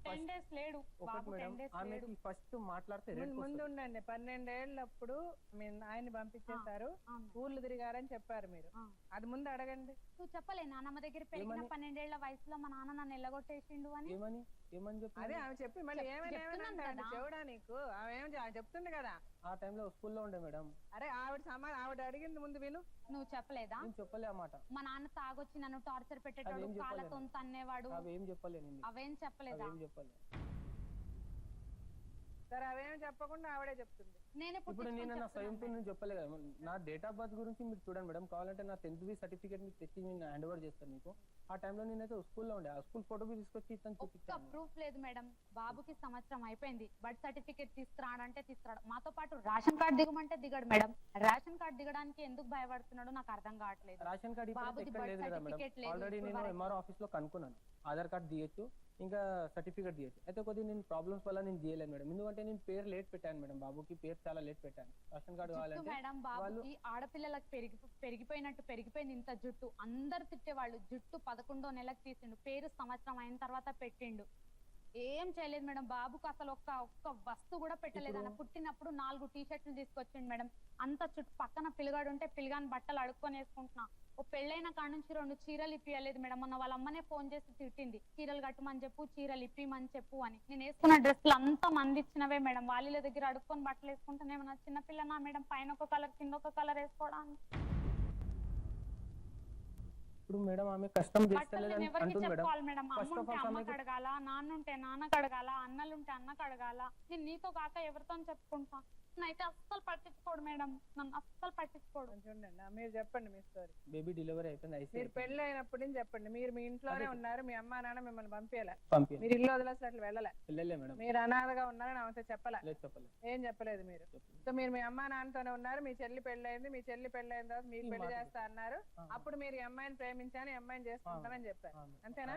10 days లేడు బాబు. 10 days లేడు. ఫస్ట్ మాట్లాడితే ముందు ఉండండి. 12 ఏళ్ళప్పుడు మీ ఆయన్ని పంపించేశారు, ఊర్లు తిరిగారని చెప్పారు మీరు. అది ముందు అడగండి. నువ్వు చెప్పలే నాన్నమ్మ దగ్గర పెరిగిన 12 ఏళ్ల వయసులో మా నాన్న నన్ను ఎల్లగొట్టేసిండు అని. ఏమని చెప్పి అదే ఆమె చెప్పి మళ్ళీ ఏమైనా చెవుడా నీకు? ఆమె చెప్తుంది కదా. ఆ టైంలో స్కూల్లో ఉండే మేడం. అరే ఆవిడ అడిగింది ముందు విను. నువ్వు చెప్పలేదా? నేను చెప్పలే ఆ మాట. మా నాన్న తాగొచ్చి నన్ను టార్చర్ పెట్టేటాడు, కాళ్ళతో తన్నేవాడు, అవేం చెప్పలే నేను. అవేం చెప్పలేదా? సరే అవేం చెప్పకుండా ఆవిడే చెప్తుంది. ఇప్పుడు నేను నా స్వయంతో నేను చెప్పలే కదా. నా డేట్ ఆఫ్ బర్త్ గురించి మీరు చూడండి మేడం. కావాలంటే నా 10th సర్టిఫికేట్ మీకు తెచ్చి నేను హ్యాండ్ ఓవర్ చేస్తాను మీకు. ఆ టైంలో నేనైతే స్కూల్లో ఉండే. ఆ స్కూల్ ఫోటో తీసుకొచ్చి ఇతను చూపించాను. ప్రూఫ్ లేదు మేడం. బాబుకి సంవత్సరం అయిపోయింది, బర్త్ సర్టిఫికేట్ తీసుకురాడంటే తీసుకురాడు. మాతో పాటు రేషన్ కార్డు దిగమంటే దిగడు మేడం. రేషన్ కార్డు దిగడానికి ఎందుకు భయపడుతున్నాడు నాకు అర్థం కావట్లేదు. రేషన్ కార్డు ఇక్కడ లేదు కదా మేడం. ఆల్రెడీ నేను ఎంఆర్ఓ ఆఫీస్ లో కనుక్కున్నాను. ఆధార్ కార్డు తీయచ్చు, ఇంకా సర్టిఫికేట్ తీయచ్చు. అయితే కొద్దిగా నేను ప్రాబ్లమ్స్ వల్ల నేను తీయలేదు మేడం. ఎందుకంటే నేను పేరు లేట్ పెట్టాను మేడం. బాబుకి పేరు చాలా లేట్ పెట్టాను. రేషన్ కార్డు కావాలంటే మేడం బాబుకి ఆడపిల్లలకు పెరిగిపోయింది ఇంత జుట్టు. అందరు తిట్టేవాళ్ళు. జుట్టు 11వ నెలకు తీసిండు, పేరు సంవత్సరం అయిన తర్వాత పెట్టిండు. ఏం చేయలేదు మేడం. బాబుకు అసలు ఒక్క వస్తువు కూడా పెట్టలేదు. అన్న పుట్టినప్పుడు 4 టీ-షర్ట్లు తీసుకొచ్చిండు మేడం. అంత చుట్టూ పక్కన పిల్లగాడు ఉంటే పిల్లగాని బట్టలు అడుక్కొని వేసుకుంటున్నా. ఓ పెళ్ళైన కాడ నుంచి 2 చీరలు ఇప్పియలేదు మేడం. మొన్న వాళ్ళ అమ్మనే ఫోన్ చేసి తిట్టింది, చీరలు కట్టమని చెప్పు, చీరలు ఇప్పిమని చెప్పు అని. నేను వేసుకున్న డ్రెస్లు అంతా మంది ఇచ్చినవే మేడం. వాళ్ళ దగ్గర అడుక్కొని బట్టలు వేసుకుంటానే ఏమన్నా చిన్నపిల్లనా మేడం? పైన ఒక కలర్ కింద ఒక కలర్ వేసుకోవడానికి. ఇప్పుడు మేడం ఆమె కష్టం చేస్తలేదని అంటుంది మేడం. అమ్ముంటే అమ్మకు అడగాల, నాన్నుంటే నాన్నకు అడగాల, అన్నలుంటే అన్నకు అడగాల. నేను నీతో కాక ఎవరితో చెప్పుకుంటా? అయితే అస్సలు పట్టించుకోడు మేడం, నన్ను అస్సలు పట్టించుకోడు. చూడండి మీరు చెప్పండి మీ స్టోరీ. బేబీ డెలివరీ అయిపోయింది. మీరు పెళ్లి అయినప్పటి నుంచి చెప్పండి. మీరు మీ ఇంట్లోనే ఉన్నారు, మీ అమ్మా నాన్న మిమ్మల్ని పంపించలే, పంపి మీరు ఇల్లు వదిలేసి అట్లా వెళ్ళలే మేడం. మీరు అనాథగా ఉన్నారని ఆమెతో చెప్పలే, చెప్పలేదు, ఏం చెప్పలేదు మీరు. సో మీరు మీ అమ్మా నాన్నతోనే ఉన్నారు. మీ చెల్లి పెళ్ళయింది, మీ చెల్లి పెళ్ళైన తర్వాత మీకు పెళ్లి చేస్తా అన్నారు. అప్పుడు మీరు ఈ అమ్మాయిని ప్రేమించాను, ఈ అమ్మాయిని చేసుకుంటానని చెప్పారు, అంతేనా?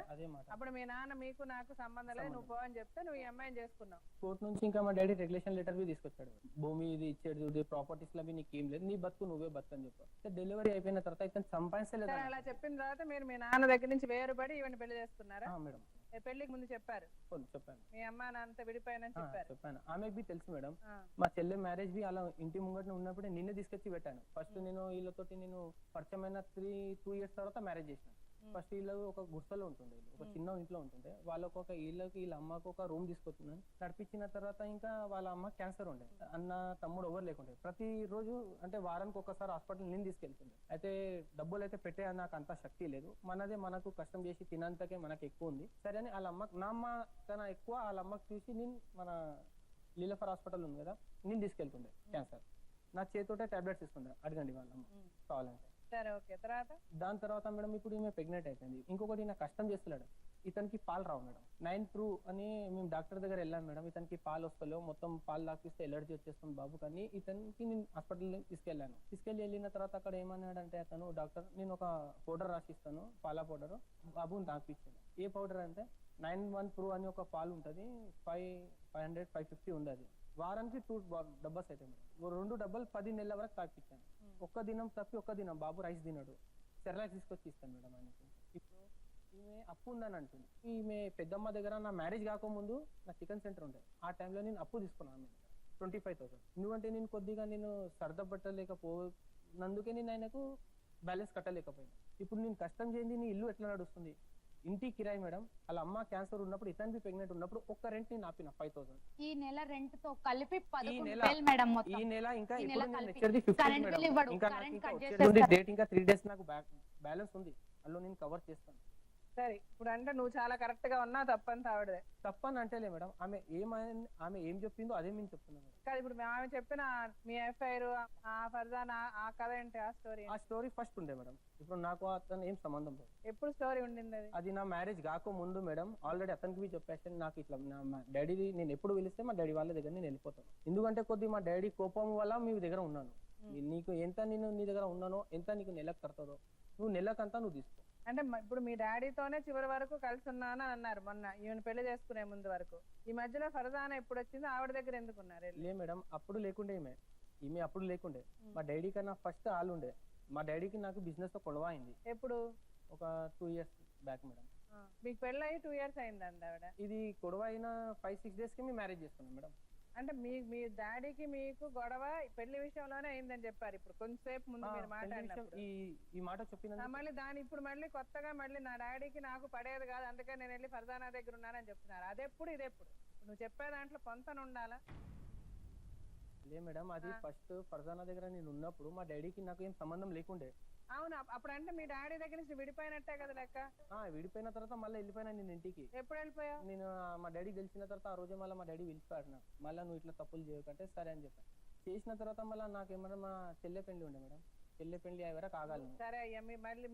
అప్పుడు మీ నాన్న మీకు నాకు సంబంధం లేదు, నువ్వు పో అని చెప్తే నువ్వు ఈ అమ్మాయిని చేసుకున్నావు. కోర్టు నుంచి ఇంకా మా డాడీ రెగ్యులేషన్ లెటర్ బి తీసుకొచ్చాడు. భూమి ఇది ఇచ్చేది, ప్రాపర్టీస్ లో నీకేం లేదు, నీ బతుకు నువ్వే బతుకు అని చెప్పారు. డెలివరీ అయిపోయిన తర్వాత ఇతను సంపాదించలేదు. అలా చెప్పిన తర్వాత మీరు మీ నాన్న దగ్గర నుంచి వేరుపడి ఈవెన్ పెళ్లి చేసుకున్నారా? మేడం పెళ్లికి ముందు చెప్పారు, చెప్పాను. మీ అమ్మ నాన్నతో విడిపోయానని చెప్పాను. ఆమెకు బి తెలుసు మేడం. మా చెల్లె మ్యారేజ్ బి అలా ఇంటి ముంగట ఉన్నప్పుడే నిన్నే తీసుకొచ్చి పెట్టాను. ఫస్ట్ నేను వీళ్ళతోటి నేను పరిచయమైన 2 years తర్వాత మ్యారేజ్ చేసిన. ఫస్ట్ వీళ్ళు ఒక గుర్తలో ఉంటుండే, ఒక చిన్న ఇంట్లో ఉంటుండే. వాళ్ళకు ఒక వీళ్ళ అమ్మకు ఒక రూమ్ తీసుకొచ్చున్నాను. నడిపించిన తర్వాత ఇంకా వాళ్ళ అమ్మ క్యాన్సర్ ఉండే, అన్న తమ్ముడు ఎవరు లేకుండే. ప్రతి రోజు అంటే వారానికి ఒకసారి హాస్పిటల్ నేను తీసుకెళ్తుండే. అయితే డబ్బులు అయితే పెట్టే నాకు అంత శక్తి లేదు. మనదే మనకు కష్టం చేసి తినంతకే మనకు ఎక్కువ ఉంది. సరే అని వాళ్ళ అమ్మ నా అమ్మ కన్నా ఎక్కువ వాళ్ళ అమ్మకి చూసి నేను మన లీలాఫర్ హాస్పిటల్ ఉంది కదా, నేను తీసుకెళ్తుండే. క్యాన్సర్ నా చేతితోటే టాబ్లెట్స్ ఇస్తుండే, అడగండి వాళ్ళ అమ్మ కావాలంటే. సరే ఓకే, తర్వాత దాని తర్వాత మేడం ఇప్పుడు ఈమె ప్రెగ్నెంట్ అయిపోయింది. ఇంకొకటి నాకు కష్టం చేస్తున్నాడు, ఇతనికి పాలు రావు మేడం. 9 ప్రూవ్ అని మేము డాక్టర్ దగ్గర వెళ్ళాం మేడం. ఇతనికి పాలు వస్తలేవు, మొత్తం పాలు తాపిస్తే ఎలర్జీ వచ్చేస్తుంది బాబు. కానీ ఇతనికి నేను హాస్పిటల్ వెళ్ళిన తర్వాత అక్కడ ఏమన్నాడంటే అతను డాక్టర్, నేను ఒక పౌడర్ రాసిస్తాను, పాల పౌడర్, బాబుని తాపించాను. ఏ పౌడర్ అంటే 9 ప్రూవ్ అని ఒక పాలు ఉంటుంది, 550 ఉండదు. వారానికి 2 డబ్బాస్ అయితే మేడం, 2 డబ్బాలు 10 నెలల వరకు తాపించాను. ఒక్క దినం తప్పి ఒక్క దినం బాబు రైస్ తినడు, సెర్లాక్ తీసుకొచ్చి ఇస్తాను మేడం ఆయనకి. ఇప్పుడు ఈమె అప్పు ఉందని అంటుంది. ఈమె పెద్దమ్మ దగ్గర నా మ్యారేజ్ కాకముందు నా చికెన్ సెంటర్ ఉండే, ఆ టైంలో నేను అప్పు తీసుకున్నాను ఆమె 25,000. ఎందుకంటే నేను కొద్దిగా సర్దపట్టలేకపోయినందుకే నేను ఆయనకు బ్యాలెన్స్ కట్టలేకపోయాను. ఇప్పుడు నేను కష్టం చేయండి, నీ ఇల్లు ఎట్లా నడుస్తుంది? ఇంటి కిరాయి మేడం, వాళ్ళ అమ్మ క్యాన్సర్ ఉన్నప్పుడు, ఇతనికి ప్రెగ్నెంట్ ఉన్నప్పుడు ఒక్క రెంట్ నేను ఆపిన 5,000. ఈ నెల రెంట్ తో కలిపి ఈ 11,000 మేడం మొత్తం. ఈ నెల ఇంకా ఈ ఇప్పుడు నెల నేను కలిపి. వచ్చేది 15 కరెంట్ మేడం. బిల్ ఇవ్వడు, ఇంకా నాకు కరెంట్ ఇంకా కట్ వచ్చేది చేసేస్తారు. డేట్ ఇంకా 3 డేస్ నాకు బ్యాలెన్స్ ఉంది, అందులో నేను కవర్ చేస్తాను. సరే ఇప్పుడు అంటే నువ్వు చాలా కరెక్ట్ గా ఉన్నావు, తప్పంతా ఆవిడదే. తప్పని అంటేలే మేడం, ఆమె ఏం చెప్పిందో అదే మేము చెప్తున్నాం మేడం. కాదు ఇప్పుడు ఆమె చెప్పిన మీ ఎఫ్ఐఆర్ ఆ ఫర్జానా ఆ కథ ఏంటి, ఆ స్టోరీ ఆ స్టోరీ ఫస్ట్ ఉండే మేడం, ఇప్పుడు నాకు అతను ఏం సంబంధం లేదు. ఎప్పుడు స్టోరీ ఉండింది అది? అది నా మ్యారేజ్ కాక ముందు మేడం. ఆల్రెడీ అతనికి చెప్పేసాను, నాకు ఇట్లా మా డాడీ నేను ఎప్పుడు పిలిస్తే మా డాడీ వాళ్ళ దగ్గర నేను వెళ్ళిపోతాను. ఎందుకంటే కొద్ది మా డాడీ కోపం వల్ల మీ దగ్గర ఉన్నాను. నీకు ఎంత నేను నీ దగ్గర ఉన్నానో, ఎంత నీకు నెలకు కడతాదో, నువ్వు నెలకంతా నువ్వు తీసుకో. అంటే ఇప్పుడు మీ డాడీతోనే చివరి వరకు కలిసి ఉన్నాను అని అన్నారు మొన్న, ఈమెను పెళ్లి చేసుకునే ముందు వరకు. ఈ మధ్యలో ఫర్జానా ఎప్పుడు వచ్చింది, ఆవిడ దగ్గర ఎందుకు ఉన్నారు? లే మేడం, అప్పుడు లేకుండే ఈమె అప్పుడు లేకుండే. మా డాడీ కన్నా ఫస్ట్ ఆల్ ఉండే. మా డాడీకి నాకు బిజినెస్ తో గొడవ అయింది ఎప్పుడు? ఒక 2 years బ్యాక్ మేడం. మీకు పెళ్ళి అయ్యి 2 years అయిందండి ఆవిడ. ఇది గొడవ అయిన 5-6 days కి మేము మ్యారేజ్ చేసుకున్నాం మేడం. అంటే మీ డాడీకి మీకు గొడవ పెళ్లి విషయంలోనే అయిందని చెప్పారు ఇప్పుడు కొంచెంసేపు ముందు మీరు మాట్లాడినప్పుడు. ఈ మాట చెప్పిన మళ్ళీ ఇప్పుడు మళ్ళీ కొత్తగా మళ్ళీ నా డాడీకి నాకు పడేది కాదు, అందుకే నేను వెళ్ళి ఫర్జానా దగ్గర ఉన్నానని చెప్తున్నారు. అదెప్పుడు ఇదెప్పుడు? నువ్వు చెప్పే దాంట్లో పొంతన ఉండాలా? లే మేడం, అది ఫస్ట్ ఫర్జానా దగ్గర నేను ఉన్నప్పుడు మా డాడీకి నాకు ఏం సంబంధం లేకుండే. అవును, అప్పుడు అంటే మీ డాడీ దగ్గర నుంచి విడిపోయినట్టే కదా లెక్క. విడిపోయిన తర్వాత మళ్ళీ వెళ్ళిపోయినా నేను ఇంటికి. ఎప్పుడు వెళ్ళిపోయావు? నేను మా డాడీ తెలిసిన తర్వాత ఆ రోజే మళ్ళీ మా డాడీ పిలిచిపోయాడు నాకు. మళ్ళీ నువ్వు ఇట్లా తప్పులు చేయకంటే సరే అని చెప్పాను. చేసిన తర్వాత మళ్ళీ నాకేమన్నా మా చెల్లె పెళ్లి ఉండే మేడం, చెల్లె పెళ్లి అయ్యే వరకు ఆగాలి. సరే అయ్యా, మళ్ళీ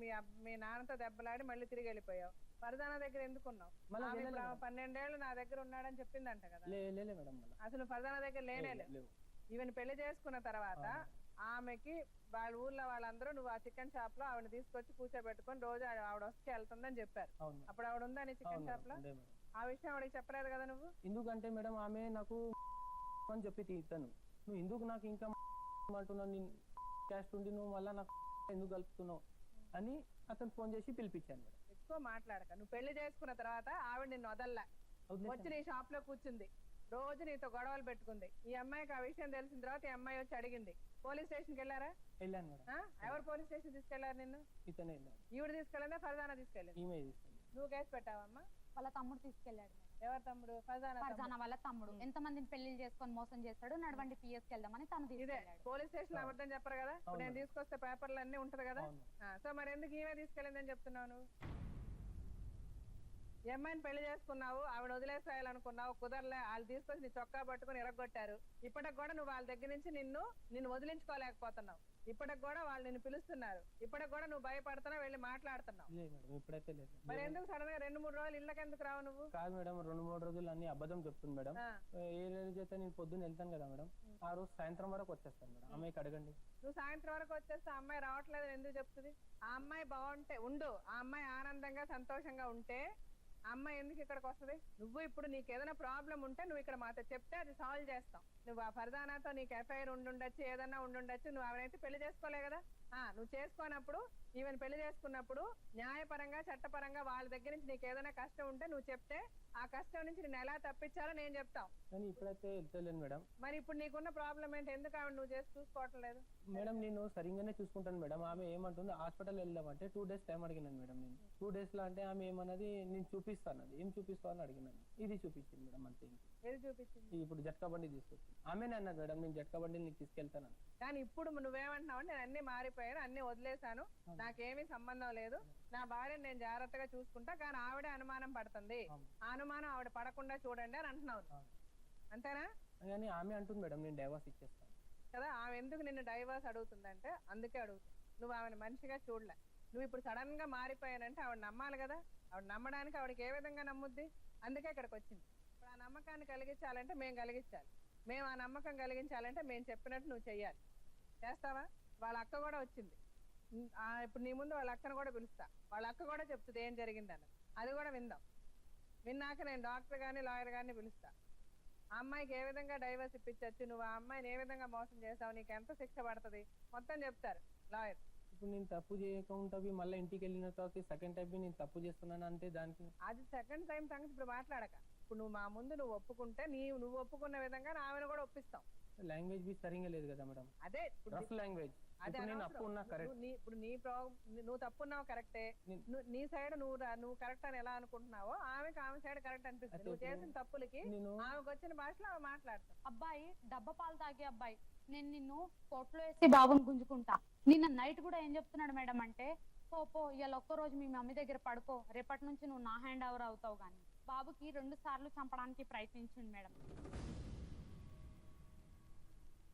మీ నాన్నతో దెబ్బలాడి మళ్ళీ తిరిగి వెళ్ళిపోయావు. ఫర్జానా దగ్గర ఎందుకున్నావు? 12 ఏళ్ళు నా దగ్గర ఉన్నాడని చెప్పిందంట కదా. లే మేడం, అసలు ఫర్జానా దగ్గర లేనే లేవు. ఈవెన్ పెళ్లి చేసుకున్న తర్వాత ఆమెకి వాళ్ళ ఊర్లో వాళ్ళందరూ నువ్వు ఆ చికెన్ షాప్ లో ఆవిడ తీసుకొచ్చి కూర్చోబెట్టుకొని రోజు ఆవిడ వచ్చి వెళ్తుందని చెప్పారు. అప్పుడు ఆవిడ ఉందా నీ చికెన్ షాప్ లో? ఆ విషయం ఆవిడకి చెప్పలేదు కదా నువ్వు? ఎందుకంటే మేడం ఆమె నాకు అని చెప్పి తీస్తాను, నువ్వు ఎందుకు నాకు ఇంకా అంటున్నావు, నేను క్యాస్ట్ ఉండి నువ్వు మళ్ళీ నాకు ఎందుకు కలుపుతున్నావు అని అతను ఫోన్ చేసి పిలిపించాను మేడం. ఎక్కువ మాట్లాడక. నువ్వు పెళ్లి చేసుకున్న తర్వాత ఆవిడ నిన్ను వదల్లా, వచ్చి నీ షాప్ లో కూర్చుంది, రోజు నీతో గొడవలు పెట్టుకుంది. ఈ అమ్మాయికి ఆ విషయం తెలిసిన తర్వాత ఈ అమ్మాయి వచ్చి అడిగింది. పోలీస్ స్టేషన్కి వెళ్ళారా? వెళ్ళాను మేడం. ఎవరు పోలీస్ స్టేషన్ తీసుకెళ్లారు నిన్ను? ఇతనే వెళ్ళాను. ఈవిడ తీసుకెళ్ళినా ఫర్జానా తీసుకెళ్ళింది? ఈమె తీసుకెళ్ళి. నువ్వు కేసు పెట్టావమ్మా? వాళ్ళ తమ్ముడు తీసుకెళ్ళాడు. ఎవరు తమ్ముడు? ఫర్జానా వాళ్ళ తమ్ముడు. ఎంత మందిని పెళ్లి చేసుకొని మోసం చేస్తాడు, నడవండి పిఎస్కి వెళ్దామని తను తీసుకెళ్ళాడు. పోలీస్ స్టేషన్ అబద్ధం చెప్పరు కదా, నేను తీసుకొస్తే పేపర్లు అన్ని ఉంటది కదా. సో మరి ఎందుకు ఈమె తీసుకెళ్ళిందని చెప్తున్నావు నువ్వు? ఈ అమ్మాయిని పెళ్లి చేసుకున్నావు, ఆవిడ వదిలేసేయాలనుకున్నావు, కుదరలే. వాళ్ళు తీసుకొచ్చి నీ చొక్కా పట్టుకుని ఎరగొట్టారు. ఇప్పటికి కూడా నువ్వు వాళ్ళ దగ్గర నుంచి నిన్ను వదిలించుకోలేకపోతున్నావు. ఇప్పటికి కూడా వాళ్ళు నిన్ను పిలుస్తున్నారు. ఇప్పటికి కూడా నువ్వు భయపడుతున్నావు, వెళ్ళి మాట్లాడుతున్నావు. మరి ఎందుకు సడన్ గా 2-3 రోజులు ఇళ్ళకి ఎందుకు రావు నువ్వు? కాదు మేడం, 2-3 రోజులు అన్ని అబద్ధం చెప్తుంది మేడం. ఏ రోజు అయితే నేను పొద్దున్న వెళ్తాను కదా మేడం, ఆ రోజు సాయంత్రం వరకు వచ్చేస్తాను మేడం. అమ్మాయికి అడగండి. నువ్వు సాయంత్రం వరకు వచ్చేస్తే ఆ అమ్మాయి రావట్లేదని ఎందుకు చెప్తుంది? ఆ అమ్మాయి బాగుంటే ఉండు, ఆ అమ్మాయి ఆనందంగా సంతోషంగా ఉంటే ఆ అమ్మాయి ఎందుకు ఇక్కడికి వస్తుంది? నువ్వు ఇప్పుడు నీకు ఏదైనా ప్రాబ్లం ఉంటే నువ్వు ఇక్కడ మాతో చెప్తే అది సాల్వ్ చేస్తాం. నువ్వు ఆ ఫర్జానాతో నీకు ఎఫ్ఐఆర్ ఉండుండొచ్చు, ఏదన్నా ఉండుండొచ్చు, నువ్వు ఆవిడైతే పెళ్లి చేసుకోలే కదా. నువ్వు చేసుకోనప్పుడు, ఈవెన్ పెళ్లి చేసుకున్నప్పుడు న్యాయపరంగా చట్టపరంగా వాళ్ళ దగ్గర నుంచి నీకు ఏదైనా కష్టం ఉంటే నువ్వు చెప్తే ఆ కష్టం నుంచి నేను ఎలా తప్పించాలో నేను చెప్తాం. ఇప్పుడైతే వెళ్తలేను మేడం. మరి ఇప్పుడు నీకున్న ప్రాబ్లం ఏంటి? ఎందుకు ఆవిడ నువ్వు చూసుకోవటం లేదు? మేడం నేను సరిగ్గానే చూసుకుంటాను మేడం. ఆమె ఏమంటుంది, హాస్పిటల్ వెళ్దామంటే 2 days టైం అడిగినాను మేడం. నేను 2 days లో అంటే ఆమె ఏమన్నది, నేను చూపిస్తాను, అది ఏం చూపిస్తావు అని అడిగినాను. ఇది చూపించింది మేడం అంతే. ఏది చూపించింది? ఇప్పుడు జట్కా బండి తీసుకొచ్చింది. ఆమెనే అన్నది మేడం, నేను జట్కా బండి నీకు తీసుకెళ్తాను. కానీ ఇప్పుడు నువ్వేమంటున్నావు అంటే నేను అన్ని మారిపోయాను, అన్ని వదిలేశాను, నాకేమీ సంబంధం లేదు, నా భార్యను నేను జాగ్రత్తగా చూసుకుంటా, కానీ ఆవిడే అనుమానం పడుతుంది, ఆ అనుమానం ఆవిడ పడకుండా చూడండి అని అంటున్నావు. అంతేనా? కానీ ఆమె అంటుంది మేడం నేను డైవర్స్ ఇచ్చేస్తాను కదా. ఆమె ఎందుకు నిన్ను డైవర్స్ అడుగుతుందంటే అందుకే అడుగుతుంది. నువ్వు ఆమెను మనిషిగా చూడలే. నువ్వు ఇప్పుడు సడన్ గా మారిపోయానంటే ఆవిడ నమ్మాలి కదా. ఆవిడ నమ్మడానికి ఆవిడకి ఏ విధంగా నమ్ముద్ది? అందుకే ఇక్కడికి వచ్చింది. ఇప్పుడు ఆ నమ్మకాన్ని కలిగించాలంటే మేము కలిగించాలి. మేము ఆ నమ్మకం కలిగించాలంటే మేము చెప్పినట్టు నువ్వు చెయ్యాలి. చేస్తావా? వాళ్ళ అక్క కూడా వచ్చింది. ఇప్పుడు నీ ముందు వాళ్ళ అక్కను కూడా పిలుస్తా. వాళ్ళ అక్క కూడా చెప్తుంది ఏం జరిగిందని. అది కూడా విందాం. విన్నాక నేను డాక్టర్ గాని లాయర్ గారిని పిలుస్తా. ఆ అమ్మాయికి ఏ విధంగా డైవర్స్ ఇప్పించచ్చు, నువ్వు ఆ అమ్మాయిని ఏ విధంగా మోసం చేసావు, నీకు ఎంత శిక్ష పడుతుంది మొత్తం చెప్తారు లాయర్. ఇప్పుడు నేను తప్పు చేయకుండా మళ్ళీ ఇంటికి వెళ్ళిన తర్వాత సెకండ్ టైం నేను తప్పు చేస్తున్నాను అంటే దానికి అది సెకండ్ టైం సంగతి ఇప్పుడు మాట్లాడక. ఇప్పుడు నువ్వు మా ముందు నువ్వు ఒప్పుకుంటే నువ్వు ఒప్పుకున్న విధంగా ఆమెను కూడా ఒప్పిస్తాం. లాంగ్వేజ్ బి సరిగా లేదు కదా మేడం. అదే రఫ్ లాంగ్వేజ్. అదే నేను అప్పు ఉన్నా కరెక్ట్. ఇప్పుడు నువ్వు తప్పున్నావు కరెక్టే. నీ సైడ్ నువ్వు కరెక్ట్ అని ఎలా అనుకుంటున్నావో ఆమెకి ఆమె సైడ్ కరెక్ట్ అనిపిస్తుంది. నువ్వు చేసిన తప్పులకి ఆమెకు వచ్చిన భాషలో ఆమె మాట్లాడతావు. అబ్బాయి డబ్బా పాలు తాగే అబ్బాయి, నేను నిన్ను కోట్లో వేసి బాబుని గుంజుకుంటా. నిన్న నైట్ కూడా ఏం చెప్తున్నాడు మేడం అంటే, పో ఇవాళ ఒక్కరోజు మీ మమ్మీ దగ్గర పడుకో, రేపటి నుంచి నువ్వు నా హ్యాండ్ ఓవర్ అవుతావు. కానీ బాబుకి 2 సార్లు చంపడానికి ప్రయత్నించింది మేడం.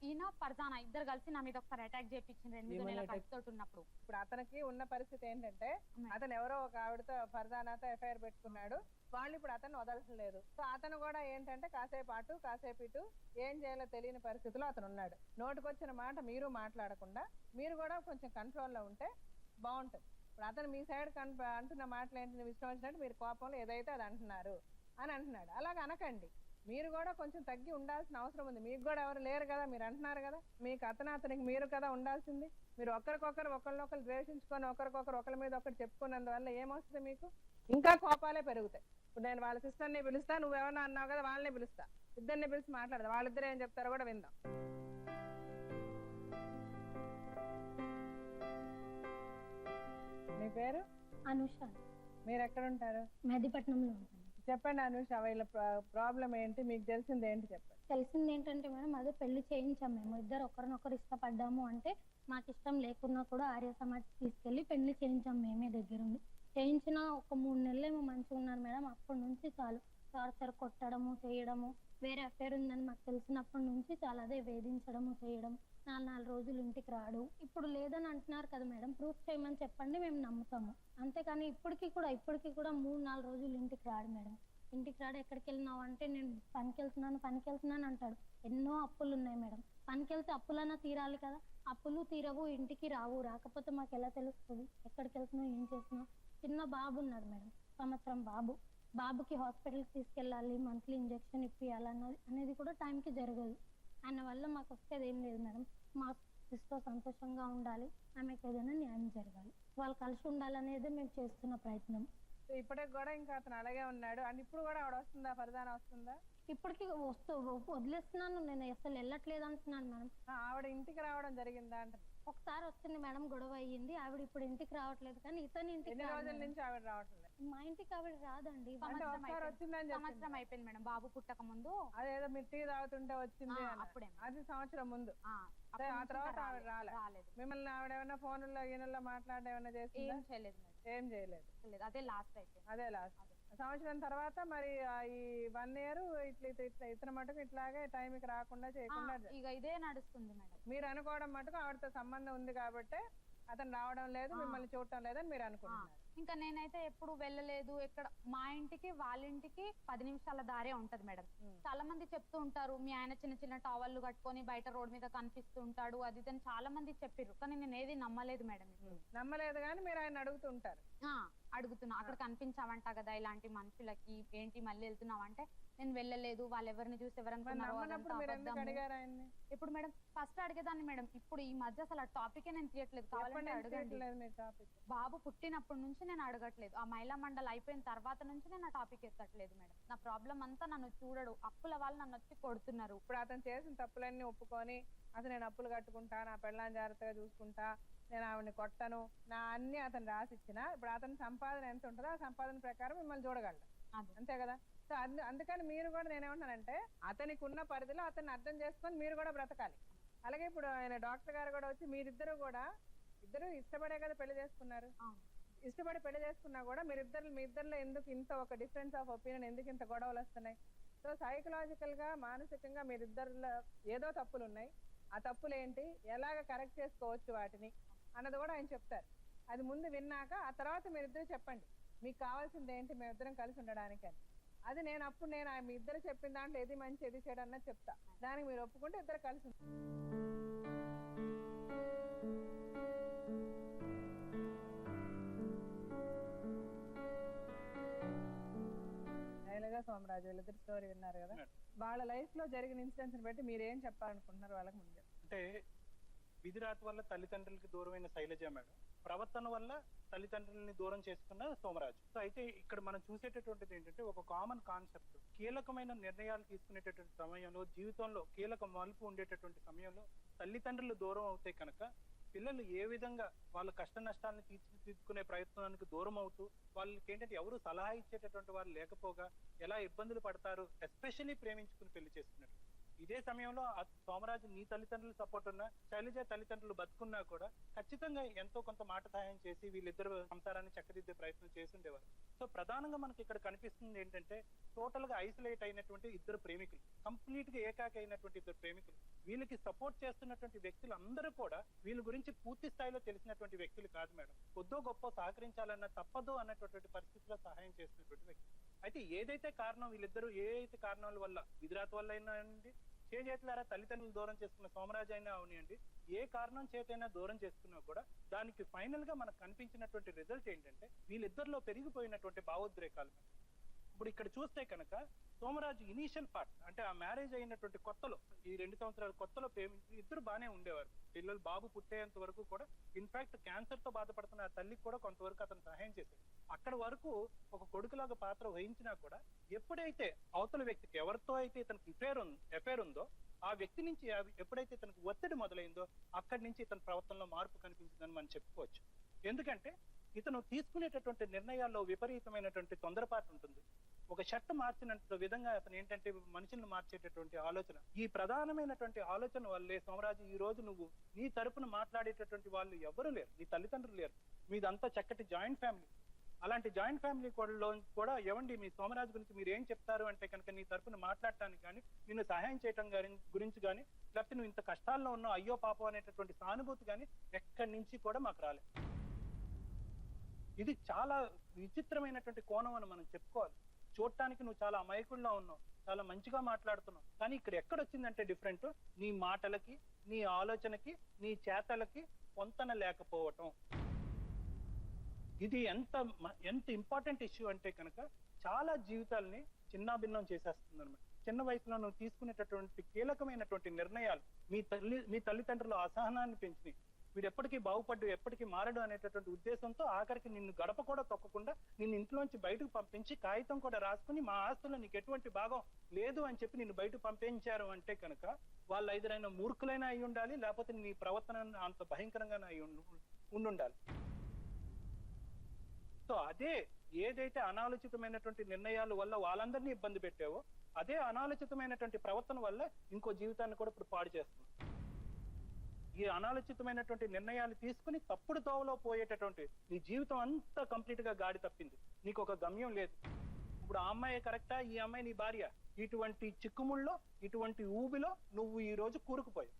ఈయన పర్జానా ఇద్దరు కలిసి నా మీద ఒకసారి అటాక్ చేయించింది 8 నెలల ఖర్చుతో ఉన్నప్పుడు. ఇప్పుడు అతనికి ఉన్న పరిస్థితి ఏంటంటే అతను ఎవరో ఒక ఆవిడతో ఫర్జానాతో ఎఫ్ఐఆర్ పెట్టుకున్నాడు. వాళ్ళు ఇప్పుడు అతను వదలట్లేదు. సో అతను కూడా ఏంటంటే కాసేపు అటు కాసేపు ఇటు ఏం చేయాలో తెలియని పరిస్థితిలో అతను ఉన్నాడు. నోటికొచ్చిన మాట మీరు మాట్లాడకుండా మీరు కూడా కొంచెం కంట్రోల్లో ఉంటే బాగుంటుంది. ఇప్పుడు అతను మీ సైడ్ అంటున్న మాటలు ఏంటి, ఇష్టం వచ్చినట్టు మీరు కోపంలో ఏదైతే అది అంటున్నారు అని అంటున్నాడు. అలాగ అనకండి. మీరు కూడా కొంచెం తగ్గి ఉండాల్సిన అవసరం ఉంది. మీకు కూడా ఎవరు లేరు కదా, మీరు అంటున్నారు కదా. మీకు అతనికి మీరు కదా ఉండాల్సింది. మీరు ఒకరినొకరు ద్వేషించుకొని ఒకరి మీద ఒకరు చెప్పుకున్నందువల్ల ఏమొస్తుంది? మీకు ఇంకా కోపాలే పెరుగుతాయి. ఇప్పుడు నేను వాళ్ళ సిస్టర్ని పిలుస్తా, నువ్వెవరన్నా అన్నావు కదా, వాళ్ళని పిలుస్తా. ఇద్దరిని పిలిచి మాట్లాడదా. వాళ్ళిద్దరు ఏం చెప్తారో కూడా విందాం. మీ పేరు? అనుష. మీరు ఎక్కడ ఉంటారు? మెహదీపట్నంలో ఉంటాను. చెప్పండి అనుష, వీళ్ళ ప్రాబ్లం ఏంటి, మీకు తెలిసింది ఏంటి చెప్పండి. తెలిసింది ఏంటంటే మేడం, అదే పెళ్లి చేయించాం. మేము ఇద్దరు ఒకరినొకరు ఇష్టపడ్డాము అంటే మాకు ఇష్టం లేకున్నా కూడా ఆర్య సమాజ్ తీసుకెళ్లి పెళ్లి చేయించాం మేమే దగ్గరుండి. చేయించిన ఒక 3 నెలలేమో మంచిగా ఉన్నారు మేడం. అప్పటి నుంచి చాలు టార్చర్, కొట్టడము, చేయడము. వేరే అఫేర్ ఉందని మాకు తెలిసినప్పటి నుంచి చాలా అదే వేధించడము, చేయడం. 4 రోజులు ఇంటికి రాడు. ఇప్పుడు లేదని అంటున్నారు కదా మేడం, ప్రూఫ్ చేయమని చెప్పండి, మేము నమ్ముతాము. అంతేకాని ఇప్పటికీ కూడా 3-4 రోజులు ఇంటికి రాడు మేడం. ఇంటికి రాడు. ఎక్కడికి వెళ్ళినావు అంటే నేను పనికి వెళ్తున్నాను అంటాడు. ఎన్నో అప్పులు ఉన్నాయి మేడం. పనికి వెళ్తే అప్పులన్నా తీరాలి కదా. అప్పులు తీరవు, ఇంటికి రావు. రాకపోతే మాకు ఎలా తెలుస్తుంది ఎక్కడికి వెళ్తున్నావు, ఏం చేస్తున్నావు? చిన్న బాబు ఉన్నాడు మేడం, 1 సంవత్సరం బాబు. బాబుకి హాస్పిటల్కి తీసుకెళ్ళాలి, మంత్లీ ఇంజెక్షన్ ఇప్పియాలనేది కూడా టైంకి జరగదు. ఆయన వల్ల మాకు వచ్చేది ఏం లేదు మేడం. మా సిస్టర్ సంతోషంగా ఉండాలి, ఆమెకు ఏదైనా న్యాయం జరగాలి, వాళ్ళు కలిసి ఉండాలనేది మేము చేస్తున్న ప్రయత్నం. ఇప్పటికి కూడా ఇంకా అతను అలాగే ఉన్నాడు. అండ్ ఇప్పుడు కూడా ఆవిడ వస్తుందా, ఫర్జానా వస్తుందా? ఇప్పటికీ వదిలేస్తున్నాను, నేను అసలు వెళ్ళట్లేదు అంటున్నాను మేడం. ఆవిడ ఇంటికి రావడం జరిగిందా అంటే? ఒకసారి వచ్చింది మేడం, గొడవ అయ్యింది. ఆవిడ ఇప్పుడు ఇంటికి రావట్లేదు. కానీ ఇతని ఇంటికి ఎన్ని రోజుల నుంచి ఆవిడ రావట్లేదు? మా ఇంటికి ఆవిడ రాదండి. సంవత్సరం అయిపోయింది మేడం, బాబు పుట్టక ముందు. అదేదో మీరు టీ తాగుతుంటే వచ్చింది అప్పుడే, అది సంవత్సరం ముందు. ఆ తర్వాత ఆవిడ రాలేదు. మిమ్మల్ని ఆవిడ ఏమైనా ఫోన్లో ఈయనలో మాట్లాడడం ఏమైనా చేసి? ఏం చేయలేదు. అదే లాస్ట్ అయిపోయింది. అదే లాస్ట్. సంవత్సరం తర్వాత మరి ఈ 1 year ఇతను మటుకు ఇట్లాగే టైంకి రాకుండా చేయకుండా ఇక ఇదే నడుస్తుంది మేడం. మీరు అనుకోవడం మటుకు ఆవిడతో సంబంధం ఉంది కాబట్టి అతను రావడం లేదు, మిమ్మల్ని చూడటం లేదని మీరు అనుకుంటున్నారు. ఇంకా నేనైతే ఎప్పుడు వెళ్ళలేదు. ఎక్కడ మా ఇంటికి వాళ్ళ ఇంటికి 10 నిమిషాల దారే ఉంటది మేడం. చాలా మంది చెప్తూ ఉంటారు, మీ ఆయన చిన్న చిన్న టవల్లు కట్టుకొని బయట రోడ్ మీద కనిపిస్తూ ఉంటాడు, అది ఇదని చాలా మంది చెప్పారు. కానీ నేను ఏది నమ్మలేదు మేడం. నమ్మలేదు కానీ మీరు ఆయన అడుగుతుంటారు. అడుగుతున్నా, అక్కడ కనిపించావంట కదా ఇలాంటి మనుషులకి, ఏంటి మళ్ళీ వెళ్తున్నావు అంటే నేను వెళ్ళలేదు, వాళ్ళు ఎవరిని చూసి ఎవరనుకున్నారు. ఇప్పుడు మేడం ఫస్ట్ అడిగేదాన్ని మేడం, ఇప్పుడు ఈ మధ్య అసలు ఆ టాపికే నేను తీయట్లేదు. కావాలంటే అడగండి. బాబు పుట్టినప్పటి నుంచి నేను అడగట్లేదు. ఆ మహిళా మండలి అయిపోయిన తర్వాత నుంచి నేను ఆ టాపిక్ ఎత్తట్లేదు మేడం. నా ప్రాబ్లం అంతా నన్ను చూడడు, అప్పుల వాళ్ళు నన్ను వచ్చి కొడుతున్నారు. ఇప్పుడు అతను చేసిన తప్పులన్నీ ఒప్పుకొని అసలు నేను అప్పులు కట్టుకుంటా, నా పెళ్ళాన్ని జాగ్రత్తగా చూసుకుంటా, నేను ఆవిడని కొట్టను, నా అన్ని అతను రాసిచ్చిన, ఇప్పుడు అతని సంపాదన ఎంత ఉంటుందో ఆ సంపాదన ప్రకారం మిమ్మల్ని చూడగలడు. అంతే కదా. సో అందుకని మీరు కూడా నేనేమంటానంటే అతనికి ఉన్న పరిధిలో అతన్ని అర్థం చేసుకొని మీరు కూడా బ్రతకాలి. అలాగే ఇప్పుడు ఆయన డాక్టర్ గారు కూడా వచ్చి మీరిద్దరు ఇష్టపడే కదా పెళ్లి చేసుకున్నారు. ఇష్టపడి పెళ్లి చేసుకున్నా కూడా మీ ఇద్దరిలో ఎందుకు ఇంత ఒక డిఫరెన్స్ ఆఫ్ ఒపీనియన్, ఎందుకు ఇంత గొడవలు వస్తున్నాయి? సో సైకలాజికల్ గా, మానసికంగా మీరిద్దరిలో ఏదో తప్పులు ఉన్నాయి. ఆ తప్పులు ఏంటి, ఎలాగ కరెక్ట్ చేసుకోవచ్చు వాటిని, అన్నది కూడా ఆయన చెప్తారు. అది ముందు విన్నాక ఆ తర్వాత మీరిద్దరు చెప్పండి మీకు కావాల్సింది ఏంటి మేమిద్దరం కలిసి ఉండడానికి అని. అది అప్పుడు మీ ఇద్దరు చెప్పిన దాంట్లో ఏది మంచి ఏది చెడు అన్నది చెప్తా. దానికి మీరు ఒప్పుకుంటే ఇద్దరు కలిసి శైలజ సోమరాజు వీళ్ళిద్దరు స్టోరీ విన్నారు కదా. వాళ్ళ లైఫ్ లో జరిగిన ఇన్సిడెంట్స్ బట్టి మీరు ఏం చెప్పాలనుకుంటున్నారు వాళ్ళకి ముందు? అంటే విధిరాత వల్ల తల్లిదండ్రులకి దూరమైన శైలజ మేడం, ప్రవర్తన వల్ల తల్లిదండ్రులని దూరం చేసుకున్న సోమరాజు. సో అయితే ఇక్కడ మనం చూసేటటువంటిది ఏంటంటే ఒక కామన్ కాన్సెప్ట్, కీలకమైన నిర్ణయాలు తీసుకునేటటువంటి సమయంలో, జీవితంలో కీలక మలుపు ఉండేటటువంటి సమయంలో తల్లిదండ్రులు దూరం అవుతే కనుక పిల్లలు ఏ విధంగా వాళ్ళ కష్ట నష్టాలను తీర్చిదిద్దుకునే ప్రయత్నానికి దూరం అవుతూ, వాళ్ళకి ఏంటంటే ఎవరు సలహా ఇచ్చేటటువంటి వాళ్ళు లేకపోగా ఎలా ఇబ్బందులు పడతారు, ఎస్పెషల్లీ ప్రేమించుకుని పెళ్లి చేసుకున్నట్టు. ఇదే సమయంలో సోమరాజు నీ తల్లిదండ్రులు సపోర్ట్ ఉన్నా, శైలజ తల్లిదండ్రులు బతుకున్నా కూడా ఖచ్చితంగా ఎంతో కొంత మాట సహాయం చేసి వీళ్ళిద్దరు సంసారాన్ని చక్కదిద్దే ప్రయత్నం చేసి ఉండేవారు. సో ప్రధానంగా మనకి ఇక్కడ కనిపిస్తుంది ఏంటంటే టోటల్ గా ఐసోలేట్ అయినటువంటి ఇద్దరు ప్రేమికులు, కంప్లీట్ గా ఏకాకి అయినటువంటి ఇద్దరు ప్రేమికులు. వీళ్ళకి సపోర్ట్ చేస్తున్నటువంటి వ్యక్తులు అందరూ కూడా వీళ్ళ గురించి పూర్తి స్థాయిలో తెలిసినటువంటి వ్యక్తులు కాదు మేడం. కొద్దో గొప్ప సహకరించాలన్నా తప్పదు అన్నటువంటి పరిస్థితిలో సహాయం చేసినటువంటి వ్యక్తులు. అయితే ఏదైతే కారణం వీళ్ళిద్దరూ ఏదైతే కారణాల వల్ల, విధిరాత వల్ల అయినా అండి, చేతులారా తల్లిదండ్రులు దూరం చేసుకున్న సోమరాజు అయినా అవనియండి, ఏ కారణం చేతైనా దూరం చేసుకున్నా కూడా దానికి ఫైనల్ గా మనకు కనిపించినటువంటి రిజల్ట్ ఏంటంటే వీళ్ళిద్దరిలో పెరిగిపోయినటువంటి భావోద్రేకాలు. ఇప్పుడు ఇక్కడ చూస్తే కనుక సోమరాజు ఇనీషియల్ పార్ట్ అంటే ఆ మ్యారేజ్ అయినటువంటి కొత్తలో, ఈ 2 సంవత్సరాల కొత్తలో ఇద్దరు బాగానే ఉండేవారు. పిల్లలు బాబు పుట్టేంత వరకు కూడా, ఇన్ఫాక్ట్ క్యాన్సర్ తో బాధపడుతున్న ఆ తల్లికి కూడా కొంతవరకు అతను సహాయం చేశాడు. అక్కడ వరకు ఒక కొడుకులాగా పాత్ర వహించినా కూడా ఎప్పుడైతే అవతల వ్యక్తికి ఎవరితో అయితే ఇతనికి ఎఫైర్ ఉందో ఆ వ్యక్తి నుంచి ఎప్పుడైతే ఇతనికి ఒత్తిడి మొదలైందో అక్కడి నుంచి ఇతని ప్రవర్తనలో మార్పు కనిపించిందని మనం చెప్పుకోవచ్చు. ఎందుకంటే ఇతను తీసుకునేటటువంటి నిర్ణయాల్లో విపరీతమైనటువంటి తొందరపాటు ఉంటుంది. ఒక షర్ట్ మార్చినంత విధంగా అతను ఏంటంటే మనుషులను మార్చేటటువంటి ఆలోచన. ఈ ప్రధానమైనటువంటి ఆలోచన వల్లే సోమరాజు ఈ రోజు నువ్వు నీ తరపున మాట్లాడేటటువంటి వాళ్ళు ఎవరు లేరు, నీ తల్లిదండ్రులు లేరు, మీదంతా చక్కటి జాయింట్ ఫ్యామిలీ. అలాంటి జాయింట్ ఫ్యామిలీ కూడా ఎవండి మీ సోమరాజు గురించి మీరు ఏం చెప్తారు అంటే కనుక నీ తరపున మాట్లాడటానికి కానీ, నిన్ను సహాయం చేయటం గురించి కానీ, లేకపోతే నువ్వు ఇంత కష్టాల్లో ఉన్నావు అయ్యో పాపం అనేటటువంటి సానుభూతి కానీ ఎక్కడి నుంచి కూడా మాకు రాలేదు. ఇది చాలా విచిత్రమైనటువంటి కోణం అని మనం చెప్పుకోవాలి. చూడటానికి నువ్వు చాలా అమాయకుల్లో ఉన్నావు, చాలా మంచిగా మాట్లాడుతున్నావు, కానీ ఇక్కడ ఎక్కడొచ్చిందంటే డిఫరెంట్, నీ మాటలకి, నీ ఆలోచనకి, నీ చేతలకి పొంతన లేకపోవటం. ఇది ఎంత ఇంపార్టెంట్ ఇష్యూ అంటే కనుక చాలా జీవితాలని చిన్నాభిన్నం చేసేస్తుంది అనమాట. చిన్న వయసులో నువ్వు తీసుకునేటటువంటి కీలకమైనటువంటి నిర్ణయాలు మీ తల్లిదండ్రుల అసహనాన్ని పెంచినాయి. వీడు ఎప్పటికీ బాగుపడ్డు, ఎప్పటికీ మారడు అనేటటువంటి ఉద్దేశంతో ఆఖరికి నిన్ను గడప కూడా తొక్కకుండా నిన్ను ఇంట్లోంచి బయటకు పంపించి కాగితం కూడా రాసుకుని మా ఆస్తుల్లో నీకు ఎటువంటి భాగం లేదు అని చెప్పి నిన్ను బయటకు పంపించారు అంటే కనుక వాళ్ళు ఎదురైన మూర్ఖులైనా అయి ఉండాలి, లేకపోతే నీ ప్రవర్తన అంత భయంకరంగా అయి ఉండాలి. సో అదే ఏదైతే అనాలోచితమైనటువంటి నిర్ణయాల వల్ల వాళ్ళందరినీ ఇబ్బంది పెట్టావో అదే అనాలోచితమైనటువంటి ప్రవర్తన వల్ల ఇంకో జీవితాన్ని కూడా ఇప్పుడు పాడు చేస్తుంది. ఈ అనాలోచితమైనటువంటి నిర్ణయాలు తీసుకుని తప్పుడు దోవలో పోయేటటువంటి నీ జీవితం అంతా కంప్లీట్ గా గాడి తప్పింది. నీకు ఒక గమ్యం లేదు. ఇప్పుడు ఆ అమ్మాయి కరెక్టా, ఈ అమ్మాయి నీ భార్య, ఇటువంటి చిక్కుముళ్ళలో, ఇటువంటి ఊబిలో నువ్వు ఈ రోజు కూరుకుపోయావు.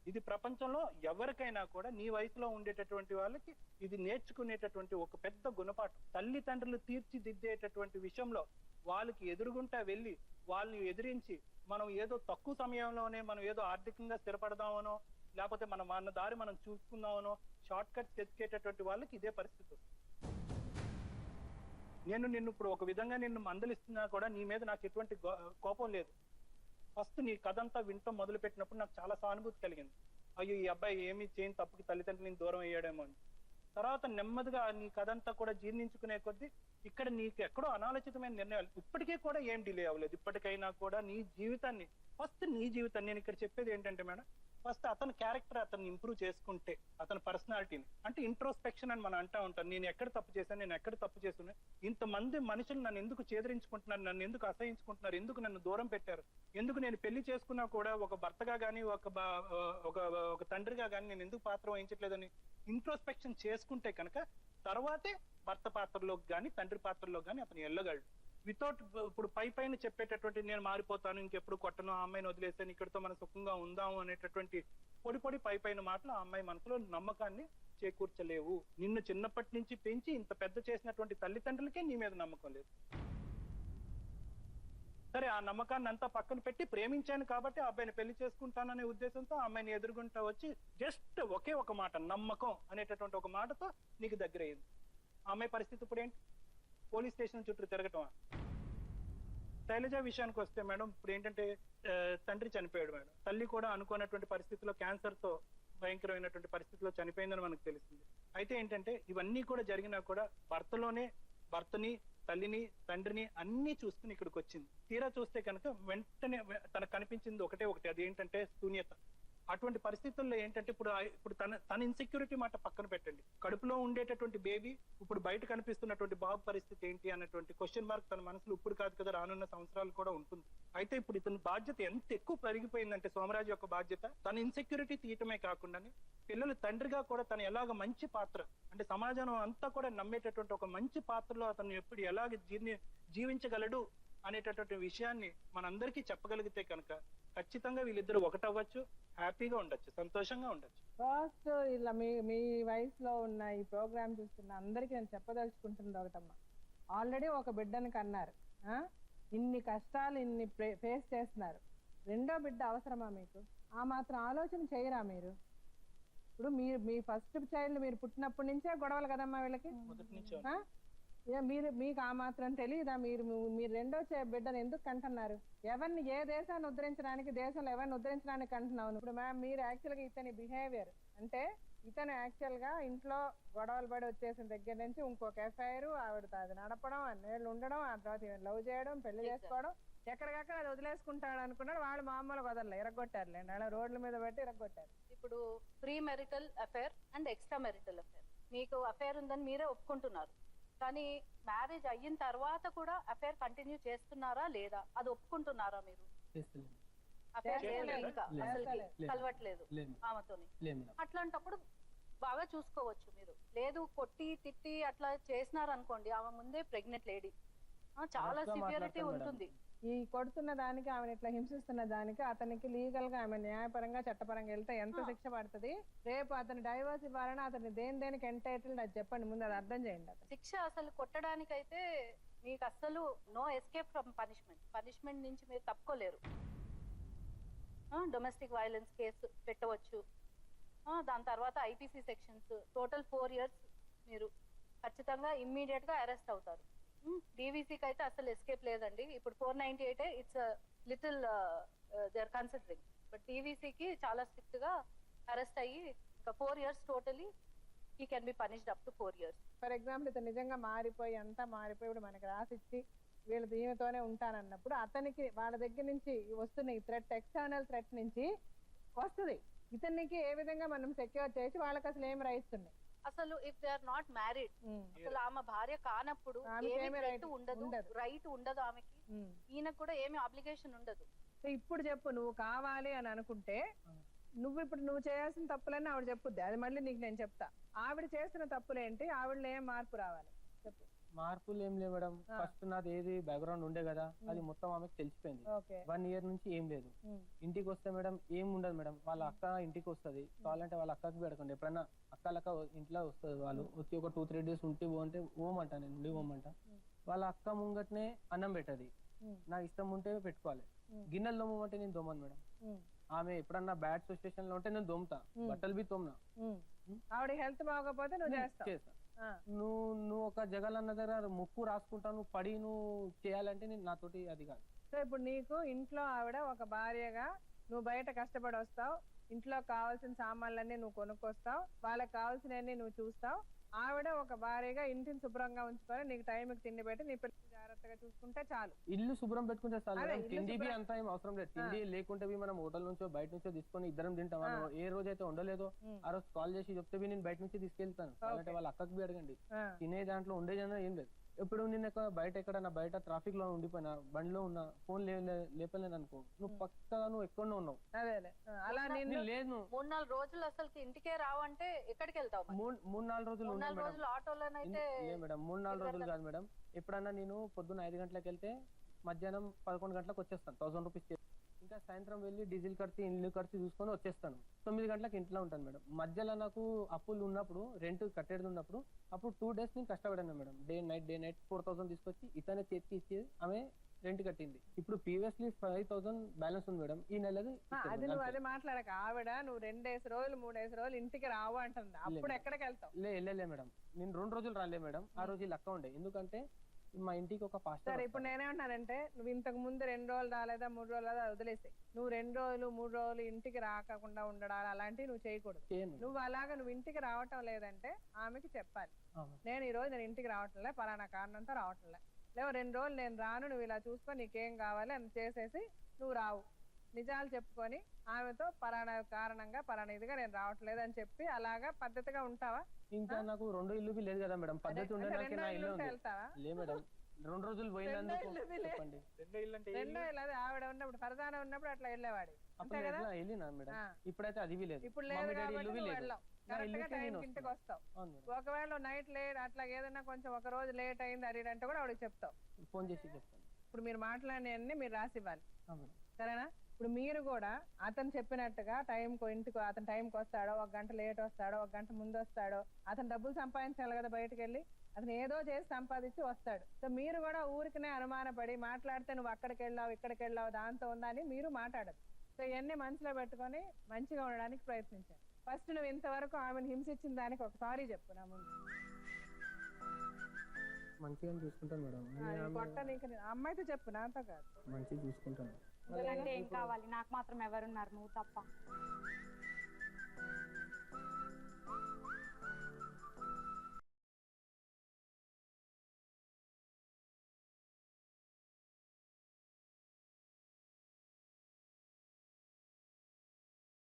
ఇది ప్రపంచంలో ఎవరికైనా కూడా నీ వయసులో ఉండేటటువంటి వాళ్ళకి ఇది నేర్చుకునేటటువంటి ఒక పెద్ద గుణపాఠం. తల్లిదండ్రులు తీర్చిదిద్దేటటువంటి విషయంలో వాళ్ళకి ఎదురుగుంటా వెళ్ళి వాళ్ళని ఎదిరించి మనం ఏదో తక్కువ సమయంలోనే మనం ఏదో ఆర్థికంగా స్థిరపడదామనో లేకపోతే మన దారి మనం చూసుకుందామనో షార్ట్ కట్స్ ఎత్తుకేటటువంటి వాళ్ళకి ఇదే పరిస్థితి. నిన్ను ఇప్పుడు ఒక విధంగా నిన్ను మందలిస్తున్నా కూడా నీ మీద నాకు ఎటువంటి కోపం లేదు. ఫస్ట్ నీ కథంతా వింటం మొదలు పెట్టినప్పుడు నాకు చాలా సానుభూతి కలిగింది. అయ్యో ఈ అబ్బాయి ఏమీ చేయని తప్పుకి తల్లిదండ్రులని దూరం అయ్యాడేమో అని. తర్వాత నెమ్మదిగా నీ కథంతా కూడా జీర్ణించుకునే కొద్దీ ఇక్కడ నీకు ఎక్కడో అనాలోచితమైన నిర్ణయాలు ఇప్పటికే కూడా ఏం డిలే అవ్వలేదు. ఇప్పటికైనా కూడా నీ జీవితాన్ని నేను ఇక్కడ చెప్పేది ఏంటంటే మేడం, ఫస్ట్ అతని క్యారెక్టర్ అతన్ని ఇంప్రూవ్ చేసుకుంటే, అతని పర్సనాలిటీని అంటే ఇంట్రోస్పెక్షన్ అని మనం అంటా ఉంటాం. నేను ఎక్కడ తప్పు చేశాను, ఇంతమంది మనుషులు నన్ను ఎందుకు చేదరించుకుంటున్నారు, నన్ను ఎందుకు అసహించుకుంటున్నారు, ఎందుకు నన్ను దూరం పెట్టారు, ఎందుకు నేను పెళ్లి చేసుకున్నా కూడా ఒక భర్తగా కానీ ఒక తండ్రిగా కానీ నేను ఎందుకు పాత్ర వహించట్లేదని ఇంట్రోస్పెక్షన్ చేసుకుంటే కనుక తర్వాతే భర్త పాత్రలోకి కానీ తండ్రి పాత్రలోకి కానీ అతను వెళ్ళగలడు. వితౌట్ ఇప్పుడు పైన చెప్పేటటువంటి నేను మారిపోతాను, ఇంకెప్పుడు కొట్టను, ఆ అమ్మాయిని వదిలేసాను, ఇక్కడితో మనం సుఖంగా ఉందాము అనేటటువంటి పొడి పైన మాటలు ఆ అమ్మాయి మనసులో నమ్మకాన్ని చేకూర్చలేవు. నిన్ను చిన్నప్పటి నుంచి పెంచి ఇంత పెద్ద చేసినటువంటి తల్లిదండ్రులకే నీ మీద నమ్మకం లేదు. సరే, ఆ నమ్మకాన్ని అంతా పక్కన పెట్టి ప్రేమించాను కాబట్టి ఆ అబ్బాయిని పెళ్లి చేసుకుంటాననే ఉద్దేశంతో ఆ అమ్మాయిని ఎదురుగుంటా వచ్చి జస్ట్ ఒకే ఒక మాట, నమ్మకం అనేటటువంటి ఒక మాటతో నీకు దగ్గర అయింది. ఆ అమ్మాయి పరిస్థితి ఇప్పుడు ఏంటి? పోలీస్ స్టేషన్ చుట్టూ తిరగటమా? శైలజ విషయానికి వస్తే మేడం, ఇప్పుడు ఏంటంటే తండ్రి చనిపోయాడు మేడం, తల్లి కూడా అనుకున్నటువంటి పరిస్థితిలో క్యాన్సర్ తో భయంకరమైనటువంటి పరిస్థితిలో చనిపోయిందని మనకు తెలిసింది. అయితే ఏంటంటే ఇవన్నీ కూడా జరిగినా కూడా భర్తని, తల్లిని, తండ్రిని అన్ని చూసుకుని ఇక్కడికి వచ్చింది. తీరా చూస్తే కనుక వెంటనే తనకు కనిపించింది ఒకటే, అది ఏంటంటే శూన్యత. అటువంటి పరిస్థితుల్లో ఏంటంటే ఇప్పుడు తన ఇన్సెక్యూరిటీ మాట పక్కన పెట్టండి, కడుపులో ఉండేటటువంటి బేబీ, ఇప్పుడు బయట కనిపిస్తున్నటువంటి బాబు పరిస్థితి ఏంటి అన్నటువంటి క్వశ్చన్ మార్క్ తన మనసులో ఇప్పుడు కాదు కదా, రానున్న సంవత్సరాలు కూడా ఉంటుంది. అయితే ఇప్పుడు ఇతని బాధ్యత ఎంత ఎక్కువ పెరిగిపోయిందంటే, సోమరాజు యొక్క బాధ్యత తన ఇన్సెక్యూరిటీ తీయటమే కాకుండానే పిల్లలు తండ్రిగా కూడా తను ఎలాగ మంచి పాత్ర, అంటే సమాజం అంతా కూడా నమ్మేటటువంటి ఒక మంచి పాత్రలో అతను ఎప్పుడు ఎలాగ జీవించగలడు అనేటటువంటి విషయాన్ని మనందరికీ చెప్పగలిగితే కనుక ఖచ్చితంగా వీళ్ళిద్దరు ఒకటవ్వచ్చు, హ్యాపీగా ఉండొచ్చు, సంతోషంగా ఉండొచ్చు. ఫస్ట్ ఇలా మీ వయసులో ఉన్న ఈ ప్రోగ్రామ్ చూస్తున్న అందరికీ నేను చెప్పదలుచుకుంటున్నది ఒకటమ్మా, ఆల్రెడీ ఒక బిడ్డను కన్నారు, ఇన్ని కష్టాలు ఇన్ని ఫేస్ చేస్తున్నారు, రెండో బిడ్డ అవసరమా మీకు? ఆ మాత్రం ఆలోచన చేయరా మీరు? ఇప్పుడు మీ ఫస్ట్ చైల్డ్ మీరు పుట్టినప్పటి నుంచే గొడవలు కదమ్మా వీళ్ళకి. మీకు ఆ మాత్రం తెలియదా? మీరు రెండో బిడ్డను ఎందుకు కంటున్నారు? ఎవరిని, ఏ దేశాన్ని ఉద్ధరించడానికి, దేశంలో ఎవరిని ఉద్ధరించడానికి కంటున్నావు? ఇప్పుడు మీరు యాక్చువల్గా ఇతని బిహేవియర్ అంటే, ఇతను యాక్చువల్ గా ఇంట్లో గొడవలు పడి వచ్చేసిన దగ్గర నుంచి ఇంకొక ఎఫ్ఐఆర్, ఆవిడ అది నడపడం, అన్నేళ్ళు ఉండడం, ఆ తర్వాత లవ్ చేయడం, పెళ్లి చేసుకోవడం, ఎక్కడికక్కడ అది వదిలేసుకుంటాడు అనుకున్నాడు. వాళ్ళు మామూలుగా వదలలే, ఇరగొట్టారులేండి, అలా రోడ్ల మీద పెట్టి ఇరగొట్టారు. ఇప్పుడు pre marital affair and extra marital affair, మీకు అఫైర్ ఉందని మీరే ఒప్పుకుంటున్నారు, కానీ మ్యారేజ్ అయిన తర్వాత కూడా అఫైర్ కంటిన్యూ చేస్తున్నారా లేదా, అది ఒప్పుకుంటున్నారా మీరు? అఫైర్ ఇంకా అసలు కలవట్లేదు ఆమెతోని. అట్లాంటప్పుడు బాగా చూసుకోవచ్చు మీరు. లేదు కొట్టి తిట్టి అట్లా చేసినారనుకోండి, ఆమె ముందే ప్రెగ్నెంట్ లేడీ, చాలా సివియరిటీ ఉంటుంది. ఈ కొడుతున్న దానికి, ఆమెను ఇట్లా హింసిస్తున్న దానికి అతనికి లీగల్ గా, ఆమె న్యాయపరంగా చట్టపరంగా వెళ్తే ఎంత శిక్ష పడుతుంది? రేపు అతను డైవర్స్ ఇవ్వాలని అతని దేనికి ఎంటైటిల్డ్ అది చెప్పండి ముందు, అది అర్థం చేయండి. శిక్ష అసలు కొట్టడానికైతే మీకు అసలు నో ఎస్కేప్ ఫ్రమ్ పనిష్మెంట్ నుంచి మీరు తప్పుకోలేరు. డొమెస్టిక్ వైలెన్స్ కేసు పెట్టవచ్చు, దాని తర్వాత ఐపీసీ సెక్షన్స్, టోటల్ 4 years మీరు ఖచ్చితంగా ఇమ్మీడియట్ గా అరెస్ట్ అవుతారు. డీవీసీకి అయితే అసలు ఎస్కేప్ లేదండి. ఇప్పుడు 498 it's little they are considering, but డీవీసీకి చాలా స్ట్రిక్ట్ గా అరెస్ట్ అయ్యి ఇంకా 4 years totally he can be punished up to 4 years. For example ఇతను నిజంగా మారిపోయి అంతా మారిపోయి ఇప్పుడు మనకి రాసిచ్చి వీళ్ళు దీనితోనే ఉంటానన్నప్పుడు అతనికి వాళ్ళ దగ్గర నుంచి వస్తున్న ఈ థ్రెట్, ఎక్స్టర్నల్ థ్రెట్ నుంచి వస్తుంది, ఇతనికి ఏ విధంగా మనం సెక్యూర్ చేసి వాళ్ళకి అసలు ఏం రైట్స్ ఉన్నాయి? అసలు if they are not married, అసలు ఆమె భార్య కానప్పుడు రైట్ ఉండదు ఆమెకి, ఈయనకు కూడా ఏమి అబ్లిగేషన్ ఉండదు. సో ఇప్పుడు చెప్పు, నువ్వు కావాలి అని అనుకుంటే నువ్వు చేయాల్సిన తప్పులన్నీ ఆవిడ చెప్పుద్ది, అది మళ్ళీ నీకు నేను చెప్తా. ఆవిడ చేస్తున్న తప్పులేంటి, ఆవిడలో ఏం మార్పు రావాలి చెప్పు. మార్పులు ఏం లేవు మేడం, ఫస్ట్ నాది ఏది బ్యాక్గ్రౌండ్ ఉండే కదా, అది మొత్తం ఆమెకు తెలిసిపోయింది. 1 year నుంచి ఏం లేదు. ఇంటికి వస్తే మేడం ఏం ఉండదు మేడం, వాళ్ళ అక్క ఇంటికి వస్తుంది, కావాలంటే వాళ్ళ అక్కకి పెడకండి, ఎప్పుడన్నా అక్కలక్క ఇంట్లో వస్తుంది, వాళ్ళు వచ్చి ఒక 2-3 days ఉంటే అంటే ఓమంట, నేను ఉండి ఓమంట, వాళ్ళ అక్క ముంగట్నే అన్నం పెట్టది, నాకు ఇష్టం ఉంటే పెట్టుకోవాలి, గిన్నెలు దోమంటే నేను దోమను మేడం. ఆమె ఎప్పుడన్నా బ్యాడ్ సిచ్యువేషన్ లో ఉంటే నేను దోమతా, బట్టలు బి తోమనా, ఆవిడ హెల్త్ బాగోకపోతే నువ్వు చేస్తా. నువ్వు ఒక జగలన్న దగ్గర ముక్కు రాసుకుంటా, నువ్వు పడి నువ్వు చేయాలంటే నేను నాతోటి అది కాదు. సో ఇప్పుడు నీకు ఇంట్లో ఆవిడ ఒక భార్యగా నువ్వు బయట కష్టపడి వస్తావు, ఇంట్లో కావాల్సిన సామాన్లన్నీ నువ్వు కొనుక్కొస్తావు, వాళ్ళకి కావాల్సినవన్నీ నువ్వు చూస్తావు, ఆవిడ ఒక భార్యగా ఇంటిని శుభ్రంగా ఉంచుకొని నీకు టైంకి తిండి పెట్టి నీ పిల్లలు జాగ్రత్తగా చూసుకుంటే చాలు. ఇల్లు శుభ్రం పెట్టుకుంటే చాలు, తిండి బి అంతా ఏం అవసరం లేదు. తిండి లేకుంటే మనం హోటల్ నుంచో బయట నుంచో తీసుకొని ఇద్దరం తింటాం, ఏ రోజు అయితే ఉండలేదో ఆ రోజు కాల్ చేసి చెప్తే నేను బయట నుంచి తీసుకెళ్తాను, అంటే వాళ్ళ అక్కకి బి అడగండి, తినే దాంట్లో ఉండేదన్నా ఏం లేదు. ఇప్పుడు నేను బయట ఎక్కడన్నా బయట ట్రాఫిక్ లో ఉండిపోయినా, బండిలో ఉన్న ఫోన్ లేపలేను అనుకో, నువ్వు పక్కగా నువ్వు ఎక్కడో ఉన్నావు, అలా లేదు 3-4 రోజులు అసలు ఇంటికే రావంటే ఎక్కడికి వెళ్తావు? 3-4 రోజులు ఆటోలోనైతే మేడం, 3-4 రోజులు కాదు మేడం, ఎప్పుడన్నా నేను పొద్దున్న 5 గంటలకు వెళ్తే మధ్యాహ్నం 11 గంటలకు వచ్చేస్తాను, 1000 రూపీస్. ఇంకా సాయంత్రం వెళ్ళి డీజిల్ ఖర్చు ఇల్లు ఖర్చు చూసుకొని వచ్చేస్తాను. 9 గంటలకు ఇంట్లో ఉంటాను మేడం. మధ్యలో నాకు అప్పులు ఉన్నప్పుడు, రెంట్ కట్టేది ఉన్నప్పుడు, అప్పుడు 2 డేస్ నేను కష్టపడాను మేడం. డే నైట్ 4000 తీసుకొచ్చి ఇతనే చేతికి ఇచ్చి ఆమె రెంట్ కట్టింది. ఇప్పుడు ప్రీవియస్లీ 5000 బ్యాలెన్స్ ఉంది మేడం. ఈ నెలది అది నువ్వు అదే మాట్లాడక, ఆవిడ నువ్వు 2 రోజులు 3 రోజులు ఇంటికి రావు అంటుంది. అప్పుడు ఎక్కడికి వెళ్తావు? లే మేడం, నేను 2 రోజులు రాలే మేడం. ఆ రోజు లక్క ఉండే, ఎందుకంటే మా ఇంటికి ఒక పాస్టర్. సరే, ఇప్పుడు నేనేమంటానంటే, నువ్వు ఇంతకు ముందు 2 రోజులు రాలేదా 3 రోజులు రాలేదా వదిలేసి, నువ్వు 2 రోజులు 3 రోజులు ఇంటికి రాకుండా ఉండడాలు అలాంటివి నువ్వు చేయకూడదు. నువ్వు అలాగా నువ్వు ఇంటికి రావటం లేదంటే ఆమెకి చెప్పాలి, నేను ఈ రోజు నేను ఇంటికి రావట్లే, పలానా కారణంతో రావట్లే, లేవు 2 రోజులు నేను రాను, నువ్వు ఇలా చూసుకో, నీకేం కావాలి అని చేసేసి నువ్వు రావు. నిజాలు చెప్పుకొని ఆమెతో పలానా కారణంగా పలానా ఇదిగా నేను రావట్లేదు అని చెప్పి అలాగా పద్ధతిగా ఉంటావా? ఇంకా నాకు 2 ఇల్లు లేదు కదా మేడం, పద్ధతి ఉండే నా ఇల్లు వెళ్తావా? లే మేడం, 2 రోజులు పోయినందుకు చెప్పండి. 2 ఇల్లు అదే ఆవిడ ఉన్నప్పుడు, ఫర్దానా ఉన్నప్పుడు అట్లా వెళ్ళేవాడు. అప్పుడు వెళ్ళినా మేడం, ఇప్పుడైతే అది లేదు. ఇప్పుడు లేదు కాబట్టి వెళ్ళాం, కరెక్ట్ గా టైం ఇంటికి వస్తావు. ఒకవేళ నైట్ లేట్ అట్లా ఏదైనా కొంచెం ఒక రోజు లేట్ అయింది అది అంటే కూడా ఆవిడకి చెప్తావు, ఫోన్ చేసి చెప్తాను. ఇప్పుడు మీరు మాట్లాడినవన్నీ మీరు రాసి ఇవ్వాలి, సరేనా? ఇప్పుడు మీరు కూడా అతను చెప్పినట్టుగా ఇంటికి అతను టైంకి వస్తాడో, 1 గంట లేట్ వస్తాడో, 1 గంట ముందు వస్తాడో, అతను డబ్బులు సంపాదించాలి కదా, బయటకు వెళ్ళి అతను ఏదో చేసి సంపాదించి వస్తాడు. సో మీరు కూడా ఊరికనే అనుమానపడి మాట్లాడితే నువ్వు అక్కడికి వెళ్ళావు ఇక్కడికి వెళ్ళావు దాంతో ఉందా అని మీరు మాట్లాడదు. సో ఇవన్నీ మనసులో పెట్టుకొని మంచిగా ఉండడానికి ప్రయత్నించాను. ఫస్ట్ నువ్వు ఇంతవరకు ఆమెను హింసించిన దానికి ఒక సారీ చెప్పు నా ముందు. మంచిగా చూసుకుంటాను మేడం. కొట్ట నీకు అమ్మాయితో చెప్పు, నాతో కాదు. మంచిగా చూసుకుంటాను. అంటే ఏం కావాలి, నాకు మాత్రం ఎవరున్నారు, నువ్వు తప్ప.